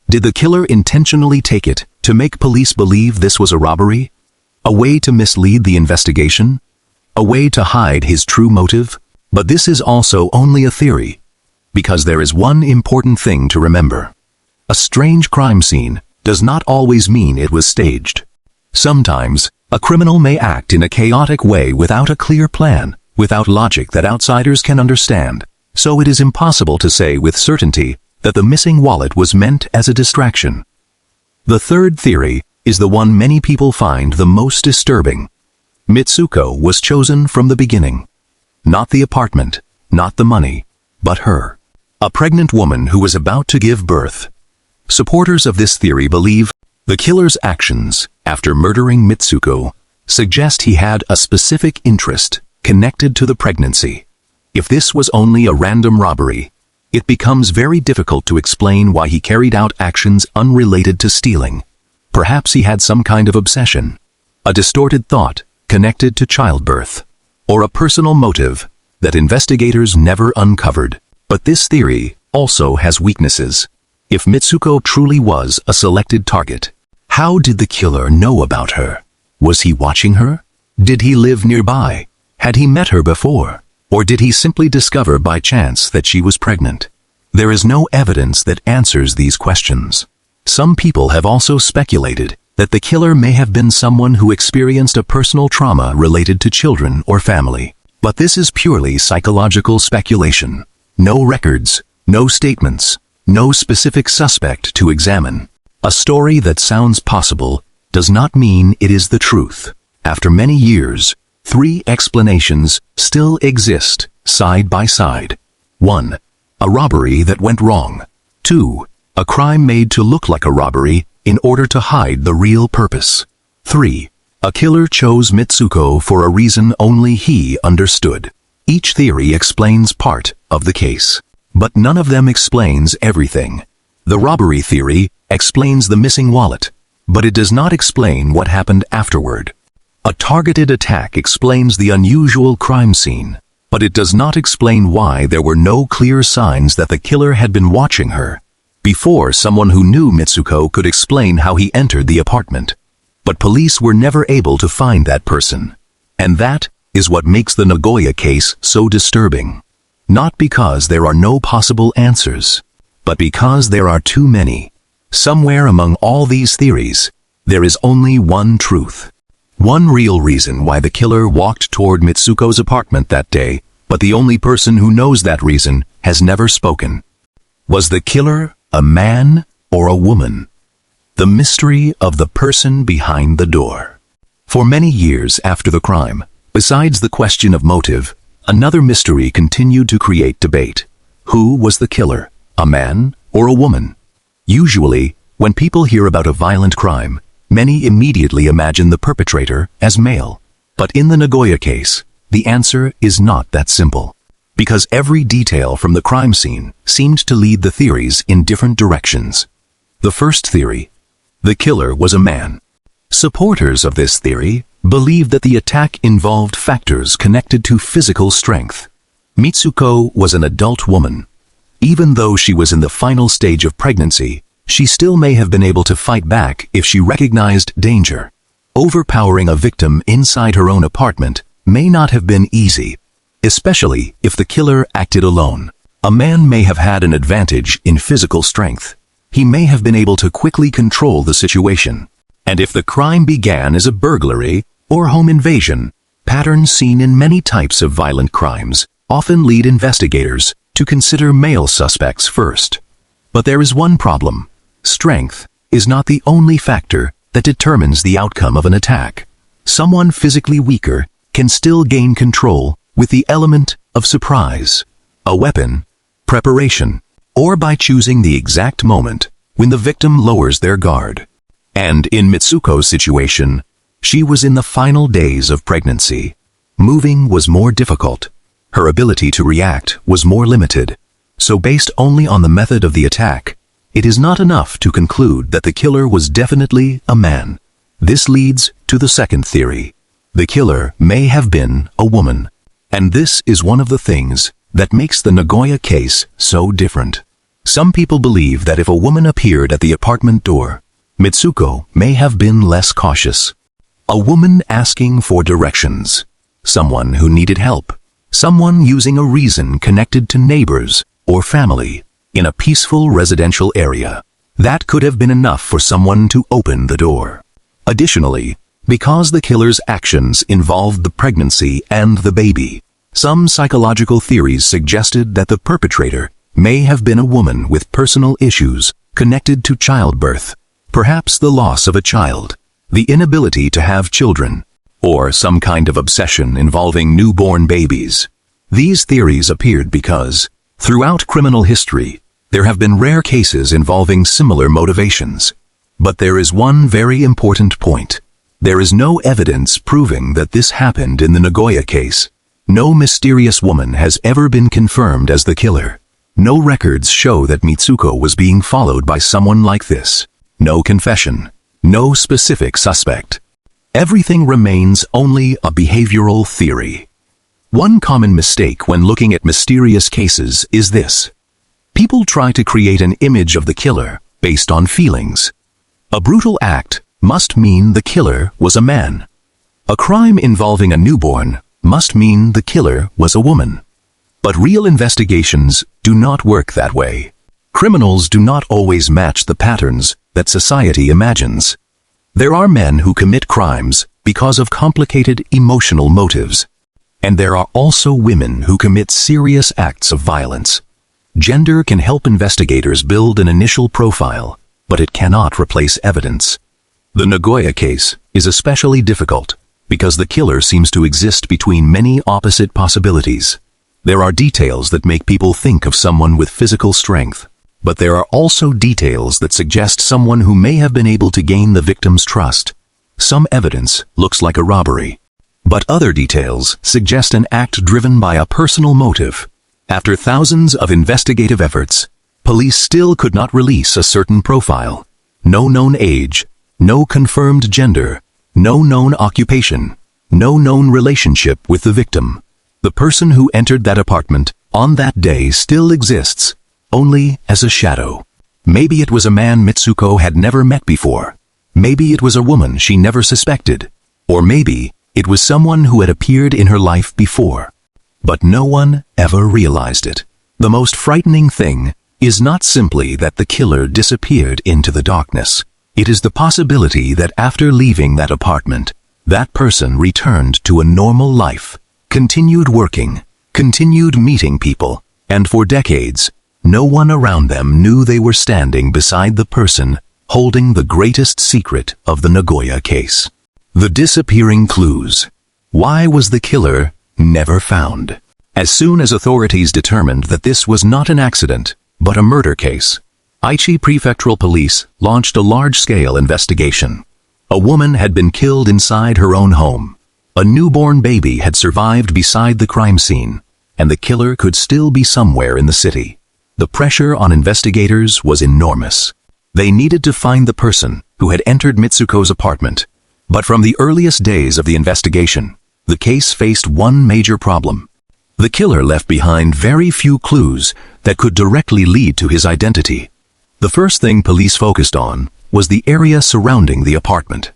did the killer intentionally take it to make police believe this was a robbery? A way to mislead the investigation? A way to hide his true motive? But this is also only a theory, because there is one important thing to remember. A strange crime scene does not always mean it was staged. Sometimes, a criminal may act in a chaotic way without a clear plan, without logic that outsiders can understand, so it is impossible to say with certainty that the missing wallet was meant as a distraction. The third theory is the one many people find the most disturbing. Mitsuko was chosen from the beginning. Not the apartment, not the money, but her. A pregnant woman who was about to give birth. Supporters of this theory believe the killer's actions after murdering Mitsuko suggest he had a specific interest connected to the pregnancy. If this was only a random robbery, it becomes very difficult to explain why he carried out actions unrelated to stealing. Perhaps he had some kind of obsession, a distorted thought connected to childbirth, or a personal motive that investigators never uncovered. But this theory also has weaknesses. If Mitsuko truly was a selected target, how did the killer know about her? Was he watching her? Did he live nearby? Had he met her before? Or did he simply discover by chance that she was pregnant? There is no evidence that answers these questions. Some people have also speculated that the killer may have been someone who experienced a personal trauma related to children or family. But this is purely psychological speculation. No records, no statements, no specific suspect to examine. A story that sounds possible does not mean it is the truth. After many years, 3 explanations still exist, side by side. 1. A robbery that went wrong. 2. A crime made to look like a robbery in order to hide the real purpose. 3. A killer chose Mitsuko for a reason only he understood. Each theory explains part of the case, but none of them explains everything. The robbery theory explains the missing wallet, but it does not explain what happened afterward. A targeted attack explains the unusual crime scene, but it does not explain why there were no clear signs that the killer had been watching her. Before, someone who knew Mitsuko could explain how he entered the apartment. But police were never able to find that person. And that is what makes the Nagoya case so disturbing. Not because there are no possible answers, but because there are too many. Somewhere among all these theories, there is only one truth. One real reason why the killer walked toward Mitsuko's apartment that day, but the only person who knows that reason has never spoken. Was the killer a man or a woman? The mystery of the person behind the door. For many years after the crime, besides the question of motive, another mystery continued to create debate. Who was the killer, a man or a woman? Usually, when people hear about a violent crime, many immediately imagine the perpetrator as male. But in the Nagoya case, the answer is not that simple. Because every detail from the crime scene seemed to lead the theories in different directions. The first theory: the killer was a man. Supporters of this theory believed that the attack involved factors connected to physical strength. Mitsuko was an adult woman. Even though she was in the final stage of pregnancy, she still may have been able to fight back if she recognized danger. Overpowering a victim inside her own apartment may not have been easy, especially if the killer acted alone. A man may have had an advantage in physical strength. He may have been able to quickly control the situation. And if the crime began as a burglary or home invasion, patterns seen in many types of violent crimes often lead investigators to consider male suspects first. But there is one problem. Strength is not the only factor that determines the outcome of an attack. Someone physically weaker can still gain control with the element of surprise, a weapon, preparation, or by choosing the exact moment when the victim lowers their guard. And in Mitsuko's situation, she was in the final days of pregnancy. Moving was more difficult. Her ability to react was more limited. So based only on the method of the attack, it is not enough to conclude that the killer was definitely a man. This leads to the second theory. The killer may have been a woman. And this is one of the things that makes the Nagoya case so different. Some people believe that if a woman appeared at the apartment door, Mitsuko may have been less cautious. A woman asking for directions. Someone who needed help. Someone using a reason connected to neighbors or family in a peaceful residential area. That could have been enough for someone to open the door. Additionally, because the killer's actions involved the pregnancy and the baby, some psychological theories suggested that the perpetrator may have been a woman with personal issues connected to childbirth, perhaps the loss of a child, the inability to have children, or some kind of obsession involving newborn babies. These theories appeared because, throughout criminal history, there have been rare cases involving similar motivations. But there is one very important point. There is no evidence proving that this happened in the Nagoya case. No mysterious woman has ever been confirmed as the killer. No records show that Mitsuko was being followed by someone like this. No confession. No specific suspect. Everything remains only a behavioral theory. One common mistake when looking at mysterious cases is this. People try to create an image of the killer based on feelings. A brutal act must mean the killer was a man. A crime involving a newborn must mean the killer was a woman. But real investigations do not work that way. Criminals do not always match the patterns that society imagines. There are men who commit crimes because of complicated emotional motives. And there are also women who commit serious acts of violence Gender can help investigators build an initial profile, but it cannot replace evidence. The Nagoya case is especially difficult because the killer seems to exist between many opposite possibilities. There are details that make people think of someone with physical strength, but there are also details that suggest someone who may have been able to gain the victim's trust. Some evidence looks like a robbery, but other details suggest an act driven by a personal motive. After thousands of investigative efforts, police still could not release a certain profile. No known age, no confirmed gender, no known occupation, no known relationship with the victim. The person who entered that apartment on that day still exists, only as a shadow. Maybe it was a man Mitsuko had never met before. Maybe it was a woman she never suspected. Or maybe it was someone who had appeared in her life before. But no one ever realized it. The most frightening thing is not simply that the killer disappeared into the darkness. It is the possibility that after leaving that apartment, that person returned to a normal life, continued working, continued meeting people, and for decades, no one around them knew they were standing beside the person holding the greatest secret of the Nagoya case. The disappearing clues. Why was the killer never found? As soon as authorities determined that this was not an accident, but a murder case, Aichi Prefectural Police launched a large-scale investigation. A woman had been killed inside her own home. A newborn baby had survived beside the crime scene, and the killer could still be somewhere in the city. The pressure on investigators was enormous. They needed to find the person who had entered Mitsuko's apartment. But from the earliest days of the investigation, the case faced one major problem. The killer left behind very few clues that could directly lead to his identity. The first thing police focused on was the area surrounding the apartment.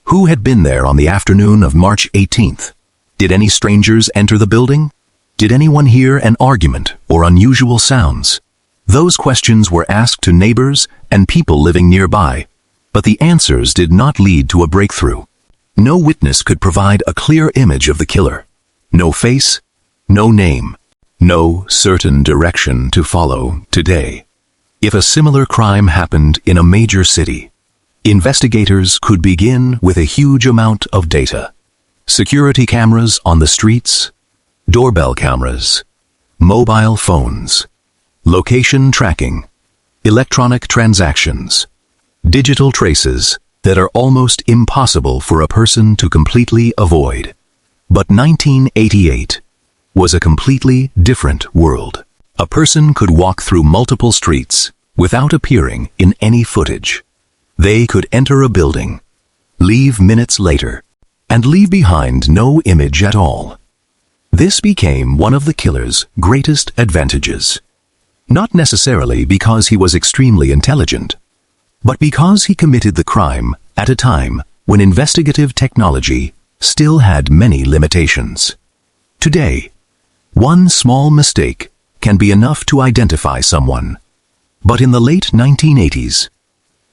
Who had been there on the afternoon of March 18th? Did any strangers enter the building? Did anyone hear an argument or unusual sounds? Those questions were asked to neighbors and people living nearby, but the answers did not lead to a breakthrough. No witness could provide a clear image of the killer. No face, no name, no certain direction to follow today. If a similar crime happened in a major city, investigators could begin with a huge amount of data. Security cameras on the streets, doorbell cameras, mobile phones, location tracking, electronic transactions, digital traces that are almost impossible for a person to completely avoid. But 1988 was a completely different world. A person could walk through multiple streets without appearing in any footage. They could enter a building, leave minutes later, and leave behind no image at all. This became one of the killer's greatest advantages. Not necessarily because he was extremely intelligent, but because he committed the crime at a time when investigative technology still had many limitations. Today, one small mistake can be enough to identify someone. But in the late 1980s,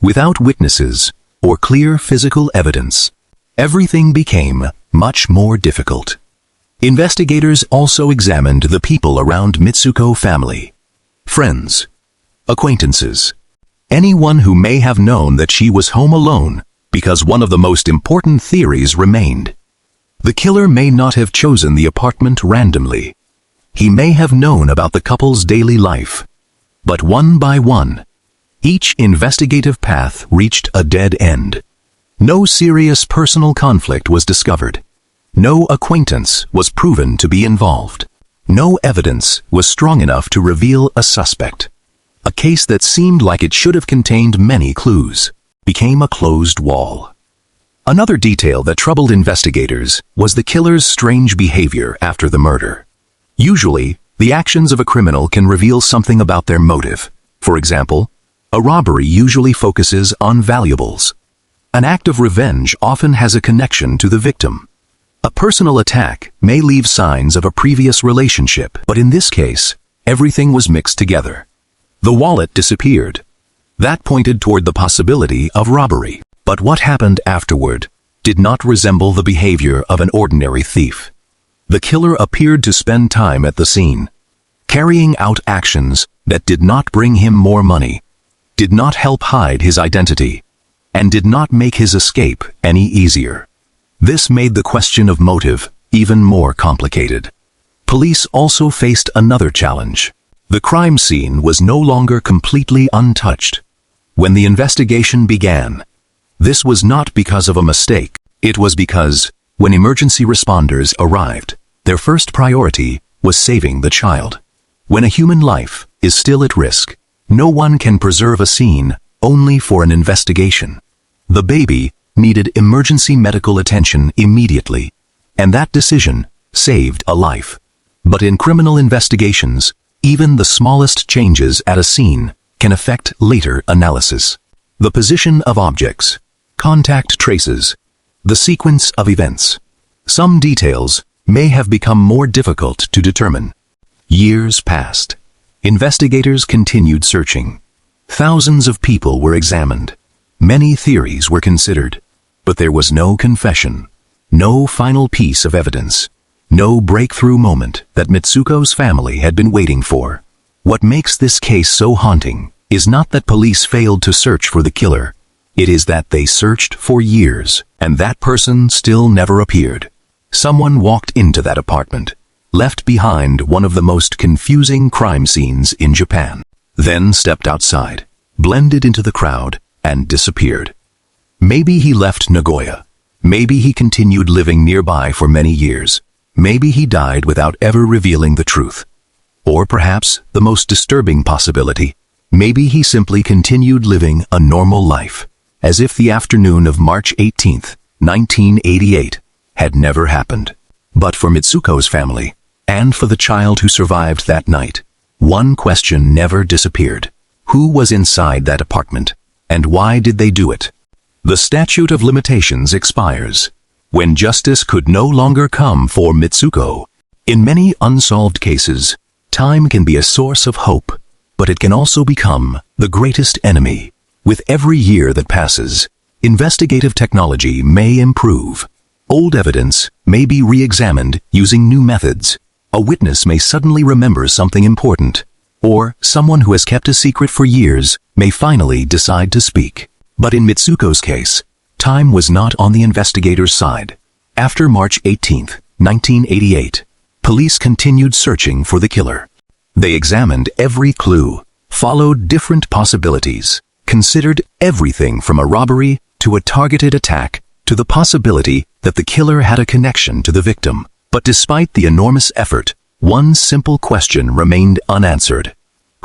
without witnesses or clear physical evidence, everything became much more difficult. Investigators also examined the people around Mitsuko family. Friends, acquaintances, anyone who may have known that she was home alone, because one of the most important theories remained. The killer may not have chosen the apartment randomly. He may have known about the couple's daily life. But one by one, each investigative path reached a dead end. No serious personal conflict was discovered. No acquaintance was proven to be involved. No evidence was strong enough to reveal a suspect. A case that seemed like it should have contained many clues became a closed wall. Another detail that troubled investigators was the killer's strange behavior after the murder. Usually, the actions of a criminal can reveal something about their motive. For example, a robbery usually focuses on valuables. An act of revenge often has a connection to the victim. A personal attack may leave signs of a previous relationship, but in this case, everything was mixed together. The wallet disappeared. That pointed toward the possibility of robbery. But what happened afterward did not resemble the behavior of an ordinary thief. The killer appeared to spend time at the scene, carrying out actions that did not bring him more money, did not help hide his identity, and did not make his escape any easier. This made the question of motive even more complicated. Police also faced another challenge. The crime scene was no longer completely untouched. When the investigation began, this was not because of a mistake. It was because, when emergency responders arrived, their first priority was saving the child. When a human life is still at risk, no one can preserve a scene only for an investigation. The baby needed emergency medical attention immediately, and that decision saved a life. But in criminal investigations, even the smallest changes at a scene can affect later analysis. The position of objects, contact traces, the sequence of events. Some details may have become more difficult to determine. Years passed. Investigators continued searching. Thousands of people were examined. Many theories were considered, but there was no confession, no final piece of evidence, no breakthrough moment that Mitsuko's family had been waiting for. What makes this case so haunting is not that police failed to search for the killer. It is that they searched for years, and that person still never appeared. Someone walked into that apartment, left behind one of the most confusing crime scenes in Japan, then stepped outside, blended into the crowd, and disappeared. Maybe he left Nagoya. Maybe he continued living nearby for many years. Maybe he died without ever revealing the truth. Or perhaps, the most disturbing possibility, maybe he simply continued living a normal life, as if the afternoon of March 18, 1988, had never happened. But for Mitsuko's family, and for the child who survived that night, one question never disappeared. Who was inside that apartment, and why did they do it? The statute of limitations expires when justice could no longer come for Mitsuko. In many unsolved cases, time can be a source of hope, but it can also become the greatest enemy. With every year that passes, investigative technology may improve. Old evidence may be re-examined using new methods. A witness may suddenly remember something important, or someone who has kept a secret for years may finally decide to speak. But in Mitsuko's case, time was not on the investigator's side. After March 18, 1988, police continued searching for the killer. They examined every clue, followed different possibilities, considered everything from a robbery to a targeted attack to the possibility that the killer had a connection to the victim. But despite the enormous effort, one simple question remained unanswered.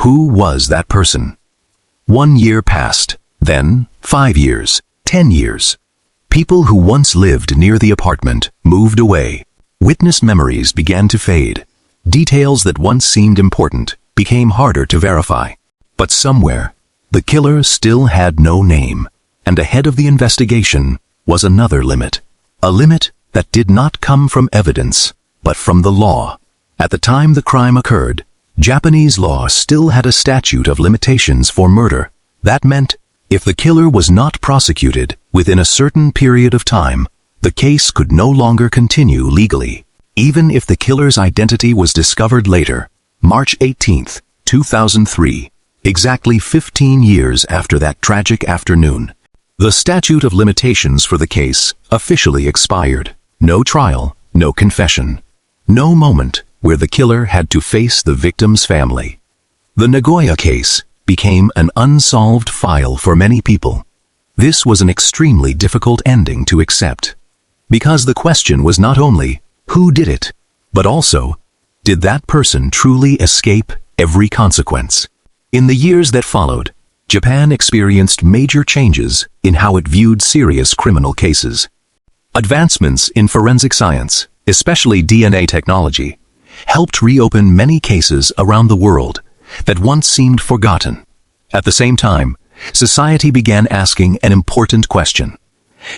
Who was that person? 1 year passed, then 5 years, 10 years. People who once lived near the apartment moved away. Witness memories began to fade. Details that once seemed important became harder to verify. But somewhere, the killer still had no name, and ahead of the investigation was another limit. A limit that did not come from evidence, but from the law. At the time the crime occurred, Japanese law still had a statute of limitations for murder. That meant, if the killer was not prosecuted within a certain period of time, the case could no longer continue legally. Even if the killer's identity was discovered later, March 18, 2003, exactly 15 years after that tragic afternoon, the statute of limitations for the case officially expired. No trial, no confession, no moment where the killer had to face the victim's family. The Nagoya case became an unsolved file for many people. This was an extremely difficult ending to accept, because the question was not only who did it, but also, did that person truly escape every consequence? In the years that followed, Japan experienced major changes in how it viewed serious criminal cases. Advancements in forensic science, especially DNA technology, helped reopen many cases around the world that once seemed forgotten. At the same time, society began asking an important question.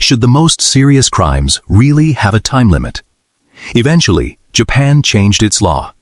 Should the most serious crimes really have a time limit? Eventually, Japan changed its law.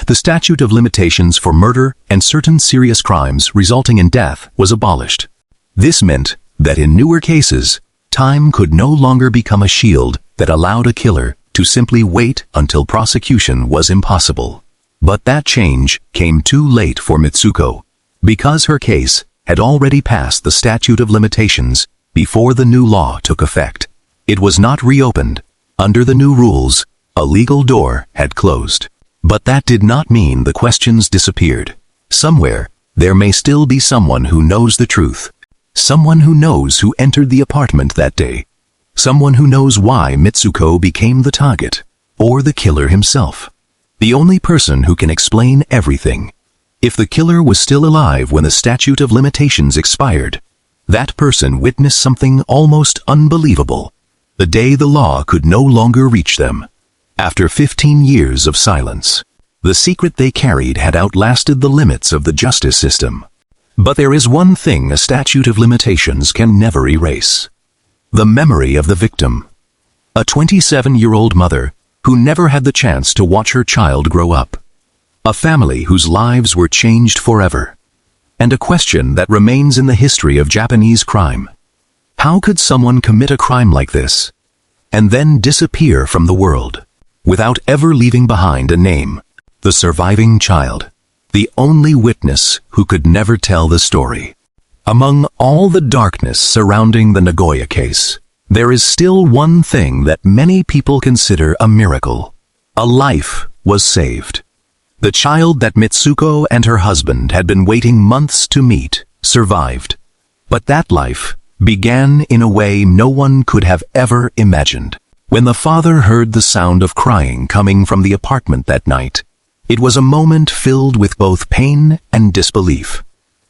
The statute of limitations for murder and certain serious crimes resulting in death was abolished. This meant that in newer cases, time could no longer become a shield that allowed a killer to simply wait until prosecution was impossible. But that change came too late for Mitsuko, because her case had already passed the statute of limitations before the new law took effect. It was not reopened. Under the new rules, a legal door had closed. But that did not mean the questions disappeared. Somewhere, there may still be someone who knows the truth. Someone who knows who entered the apartment that day. Someone who knows why Mitsuko became the target, or the killer himself. The only person who can explain everything. If the killer was still alive when the statute of limitations expired, that person witnessed something almost unbelievable. The day the law could no longer reach them. After 15 years of silence, the secret they carried had outlasted the limits of the justice system. But there is one thing a statute of limitations can never erase. The memory of the victim. A 27-year-old mother who never had the chance to watch her child grow up. A family whose lives were changed forever. And a question that remains in the history of Japanese crime. How could someone commit a crime like this, and then disappear from the world, without ever leaving behind a name? The surviving child, the only witness who could never tell the story. Among all the darkness surrounding the Nagoya case, there is still one thing that many people consider a miracle. A life was saved. The child that Mitsuko and her husband had been waiting months to meet survived. But that life began in a way no one could have ever imagined. When the father heard the sound of crying coming from the apartment that night, it was a moment filled with both pain and disbelief.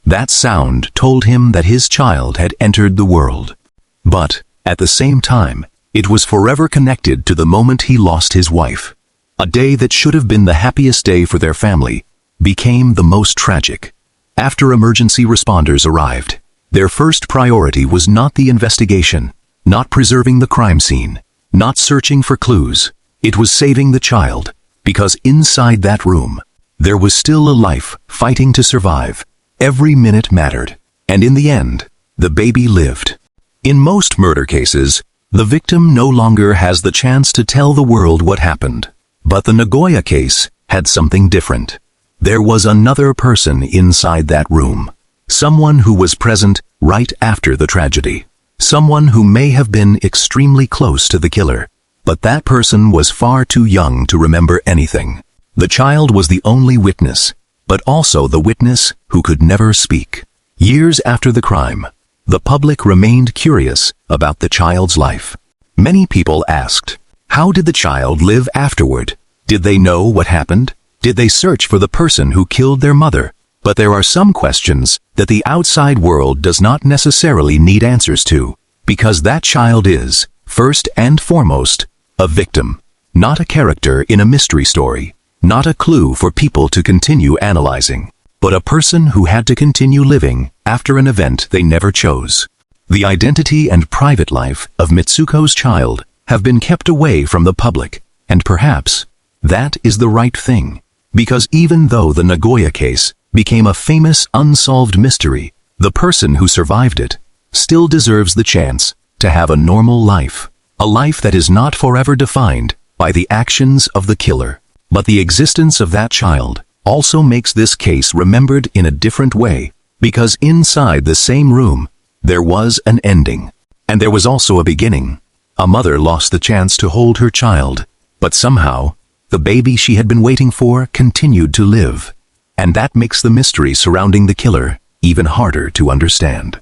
That sound told him that his child had entered the world. But, at the same time, it was forever connected to the moment he lost his wife. A day that should have been the happiest day for their family became the most tragic. After emergency responders arrived, their first priority was not the investigation, not preserving the crime scene, not searching for clues. It was saving the child, because inside that room, there was still a life fighting to survive. Every minute mattered, and in the end, the baby lived. In most murder cases, the victim no longer has the chance to tell the world what happened. But the Nagoya case had something different. There was another person inside that room. Someone who was present right after the tragedy. Someone who may have been extremely close to the killer. But that person was far too young to remember anything. The child was the only witness, but also the witness who could never speak. Years after the crime, the public remained curious about the child's life. Many people asked, how did the child live afterward? Did they know what happened? Did they search for the person who killed their mother? But there are some questions that the outside world does not necessarily need answers to, because that child is, first and foremost, a victim, not a character in a mystery story, not a clue for people to continue analyzing, but a person who had to continue living after an event they never chose. The identity and private life of Mitsuko's child have been kept away from the public, and perhaps that is the right thing, because even though the Nagoya case became a famous unsolved mystery, the person who survived it still deserves the chance to have a normal life, a life that is not forever defined by the actions of the killer. But the existence of that child also makes this case remembered in a different way, because inside the same room, there was an ending. And there was also a beginning. A mother lost the chance to hold her child, but somehow, the baby she had been waiting for continued to live. And that makes the mystery surrounding the killer even harder to understand.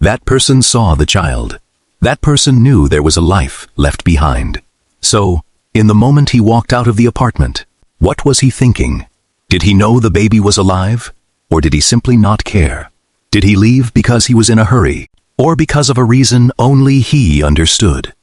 That person saw the child. That person knew there was a life left behind. So, in the moment he walked out of the apartment, what was he thinking? Did he know the baby was alive? Or did he simply not care? Did he leave because he was in a hurry? Or because of a reason only he understood?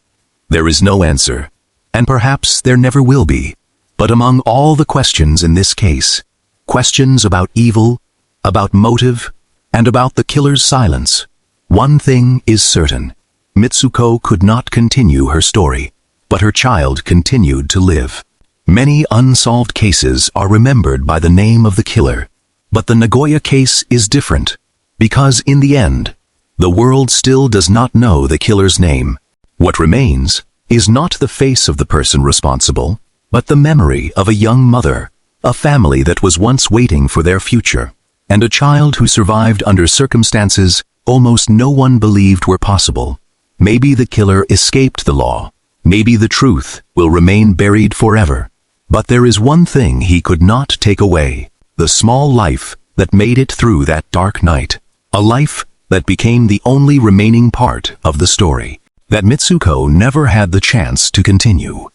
There is no answer, and perhaps there never will be. But among all the questions in this case, questions about evil, about motive, and about the killer's silence, one thing is certain. Mitsuko could not continue her story, but her child continued to live. Many unsolved cases are remembered by the name of the killer, but the Nagoya case is different, because in the end, the world still does not know the killer's name. What remains is not the face of the person responsible, but the memory of a young mother, a family that was once waiting for their future, and a child who survived under circumstances almost no one believed were possible. Maybe the killer escaped the law. Maybe the truth will remain buried forever. But there is one thing he could not take away: the small life that made it through that dark night. A life that became the only remaining part of the story that Mitsuko never had the chance to continue.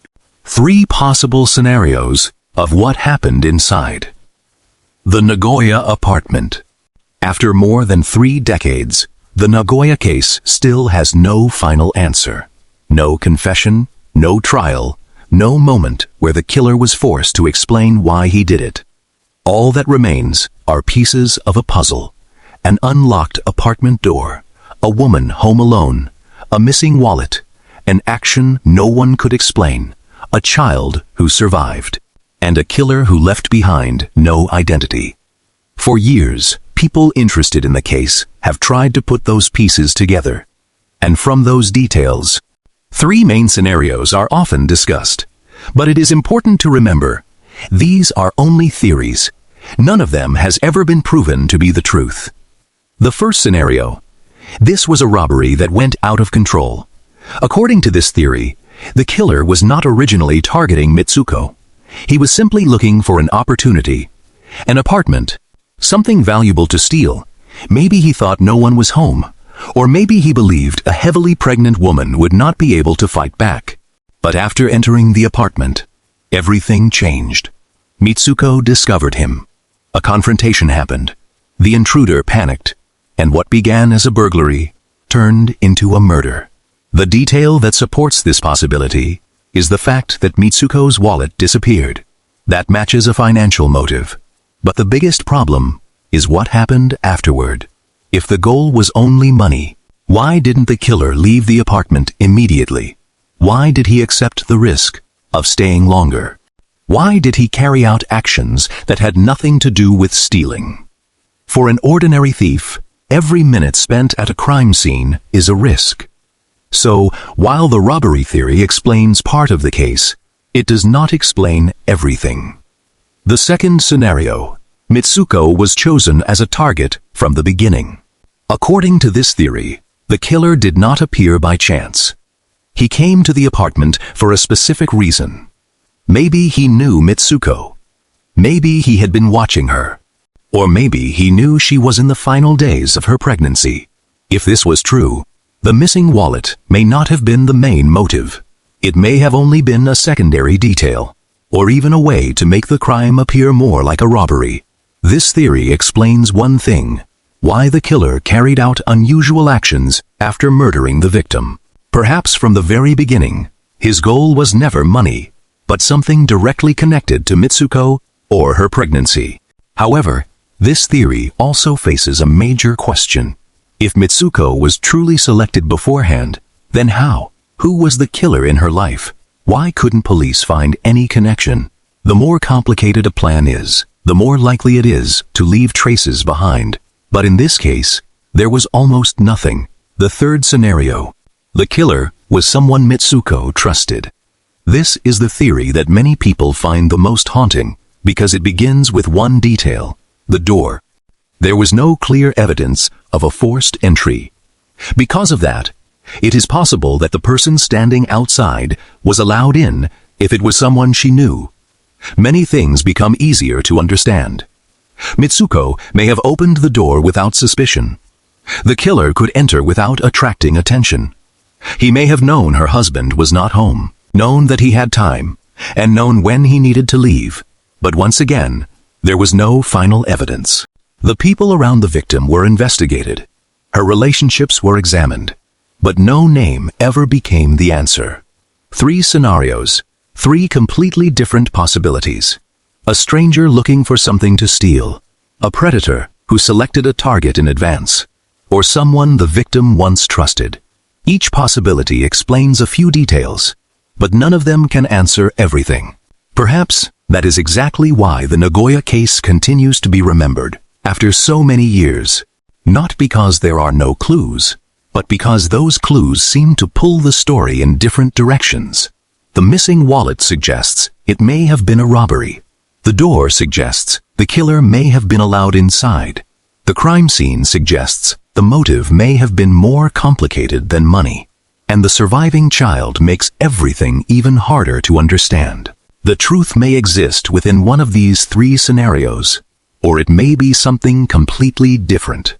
3 possible scenarios of what happened inside. The Nagoya apartment. After more than 3 decades, the Nagoya case still has no final answer. No confession, no trial, no moment where the killer was forced to explain why he did it. All that remains are pieces of a puzzle: an unlocked apartment door, a woman home alone, a missing wallet, an action no one could explain, a child who survived, and a killer who left behind no identity. For years, people interested in the case have tried to put those pieces together. And from those details, 3 main scenarios are often discussed. But it is important to remember, these are only theories. None of them has ever been proven to be the truth. The first scenario. This was a robbery that went out of control. According to this theory, the killer was not originally targeting Mitsuko. He was simply looking for an opportunity. An apartment. Something valuable to steal. Maybe he thought no one was home. Or maybe he believed a heavily pregnant woman would not be able to fight back. But after entering the apartment, everything changed. Mitsuko discovered him. A confrontation happened. The intruder panicked, and what began as a burglary turned into a murder. The detail that supports this possibility is the fact that Mitsuko's wallet disappeared. That matches a financial motive. But the biggest problem is what happened afterward. If the goal was only money, why didn't the killer leave the apartment immediately? Why did he accept the risk of staying longer? Why did he carry out actions that had nothing to do with stealing? For an ordinary thief, every minute spent at a crime scene is a risk. So, while the robbery theory explains part of the case, it does not explain everything. The second scenario. Mitsuko was chosen as a target from the beginning. According to this theory, the killer did not appear by chance. He came to the apartment for a specific reason. Maybe he knew Mitsuko. Maybe he had been watching her. Or maybe he knew she was in the final days of her pregnancy. If this was true, the missing wallet may not have been the main motive. It may have only been a secondary detail, or even a way to make the crime appear more like a robbery. This theory explains one thing: why the killer carried out unusual actions after murdering the victim. Perhaps from the very beginning, his goal was never money, but something directly connected to Mitsuko or her pregnancy. However, this theory also faces a major question. If Mitsuko was truly selected beforehand, then how? Who was the killer in her life? Why couldn't police find any connection? The more complicated a plan is, the more likely it is to leave traces behind. But in this case, there was almost nothing. The third scenario. The killer was someone Mitsuko trusted. This is the theory that many people find the most haunting, because it begins with one detail: the door. There was no clear evidence of a forced entry. Because of that, it is possible that the person standing outside was allowed in if it was someone she knew. Many things become easier to understand. Mitsuko may have opened the door without suspicion. The killer could enter without attracting attention. He may have known her husband was not home, known that he had time, and known when he needed to leave. But once again, there was no final evidence. The people around the victim were investigated. Her relationships were examined. But no name ever became the answer. 3 scenarios, 3 completely different possibilities. A stranger looking for something to steal. A predator who selected a target in advance. Or someone the victim once trusted. Each possibility explains a few details, but none of them can answer everything. Perhaps that is exactly why the Nagoya case continues to be remembered after so many years. Not because there are no clues, but because those clues seem to pull the story in different directions. The missing wallet suggests it may have been a robbery. The door suggests the killer may have been allowed inside. The crime scene suggests the motive may have been more complicated than money. And the surviving child makes everything even harder to understand. The truth may exist within one of these three scenarios, or it may be something completely different.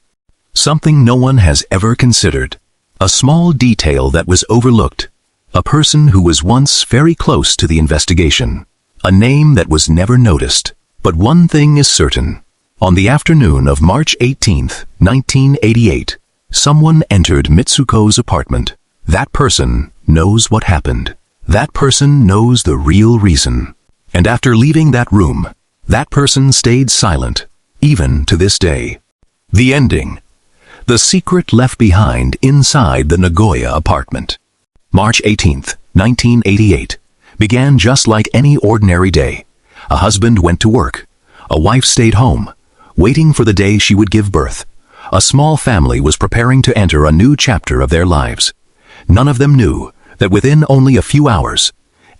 Something no one has ever considered. A small detail that was overlooked. A person who was once very close to the investigation. A name that was never noticed. But one thing is certain. On the afternoon of March 18, 1988, someone entered Mitsuko's apartment. That person knows what happened. That person knows the real reason. And after leaving that room, that person stayed silent, even to this day. The ending. The secret left behind inside the Nagoya apartment. March 18, 1988, began just like any ordinary day. A husband went to work. A wife stayed home, waiting for the day she would give birth. A small family was preparing to enter a new chapter of their lives. None of them knew that within only a few hours,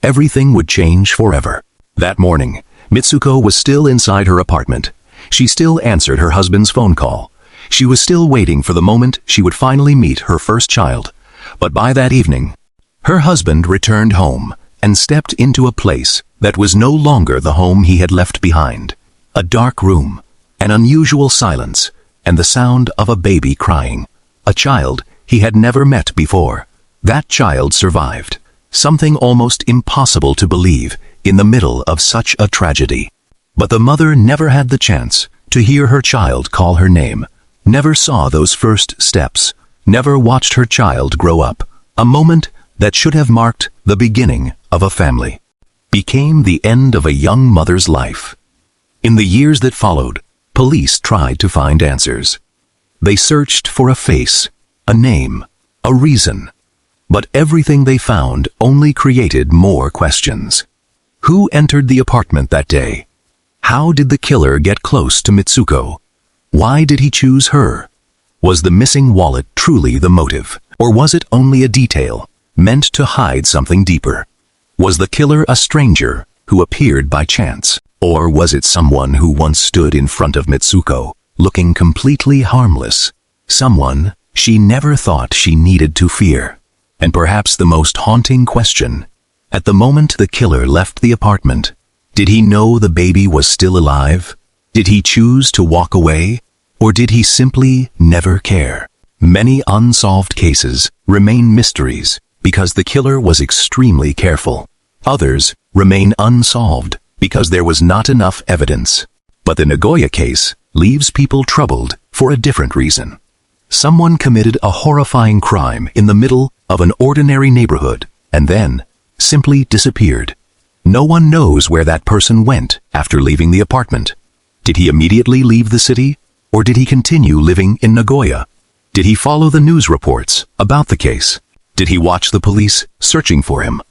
everything would change forever. That morning, Mitsuko was still inside her apartment. She still answered her husband's phone call. She was still waiting for the moment she would finally meet her first child. But by that evening, her husband returned home and stepped into a place that was no longer the home he had left behind. A dark room, an unusual silence, and the sound of a baby crying. A child he had never met before. That child survived. Something almost impossible to believe in the middle of such a tragedy. But the mother never had the chance to hear her child call her name, never saw those first steps, never watched her child grow up. A moment that should have marked the beginning of a family became the end of a young mother's life. In the years that followed, police tried to find answers. They searched for a face, a name, a reason. But everything they found only created more questions. Who entered the apartment that day? How did the killer get close to Mitsuko? Why did he choose her? Was the missing wallet truly the motive? Or was it only a detail, meant to hide something deeper? Was the killer a stranger who appeared by chance? Or was it someone who once stood in front of Mitsuko, looking completely harmless? Someone she never thought she needed to fear. And perhaps the most haunting question, at the moment the killer left the apartment, did he know the baby was still alive? Did he choose to walk away? Or did he simply never care? Many unsolved cases remain mysteries because the killer was extremely careful. Others remain unsolved because there was not enough evidence. But the Nagoya case leaves people troubled for a different reason. Someone committed a horrifying crime in the middle of an ordinary neighborhood and then simply disappeared. No one knows where that person went after leaving the apartment. Did he immediately leave the city, or did he continue living in Nagoya? Did he follow the news reports about the case? Did he watch the police searching for him?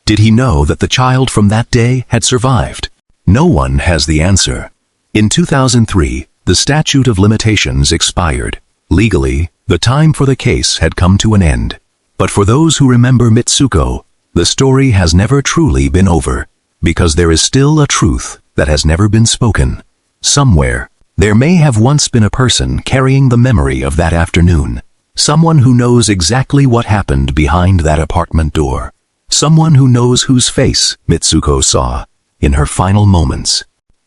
Did he know that the child from that day had survived? No one has the answer. In 2003, the statute of limitations expired. Legally, the time for the case had come to an end. But for those who remember Mitsuko, the story has never truly been over, because there is still a truth that has never been spoken. Somewhere, there may have once been a person carrying the memory of that afternoon. Someone who knows exactly what happened behind that apartment door. Someone who knows whose face Mitsuko saw in her final moments.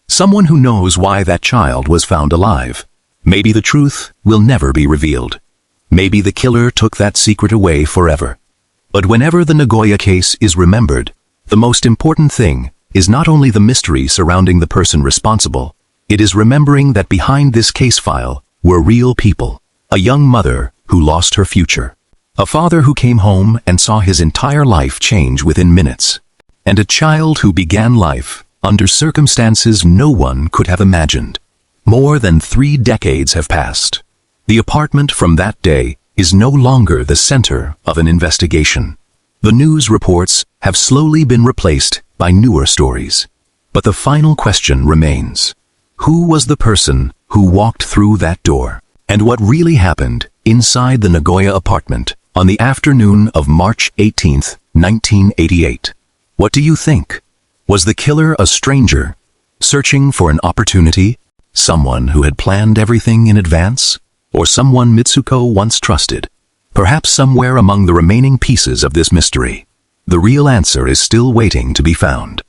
Someone who knows why that child was found alive. Maybe the truth will never be revealed. Maybe the killer took that secret away forever. But whenever the Nagoya case is remembered, the most important thing is not only the mystery surrounding the person responsible, it is remembering that behind this case file were real people. A young mother who lost her future. A father who came home and saw his entire life change within minutes. And a child who began life under circumstances no one could have imagined. More than 3 decades have passed. The apartment from that day is no longer the center of an investigation. The news reports have slowly been replaced by newer stories. But the final question remains. Who was the person who walked through that door? And what really happened inside the Nagoya apartment on the afternoon of March 18, 1988? What do you think? Was the killer a stranger Searching for an opportunity? Someone who had planned everything in advance? Or someone Mitsuko once trusted? Perhaps somewhere among the remaining pieces of this mystery, the real answer is still waiting to be found.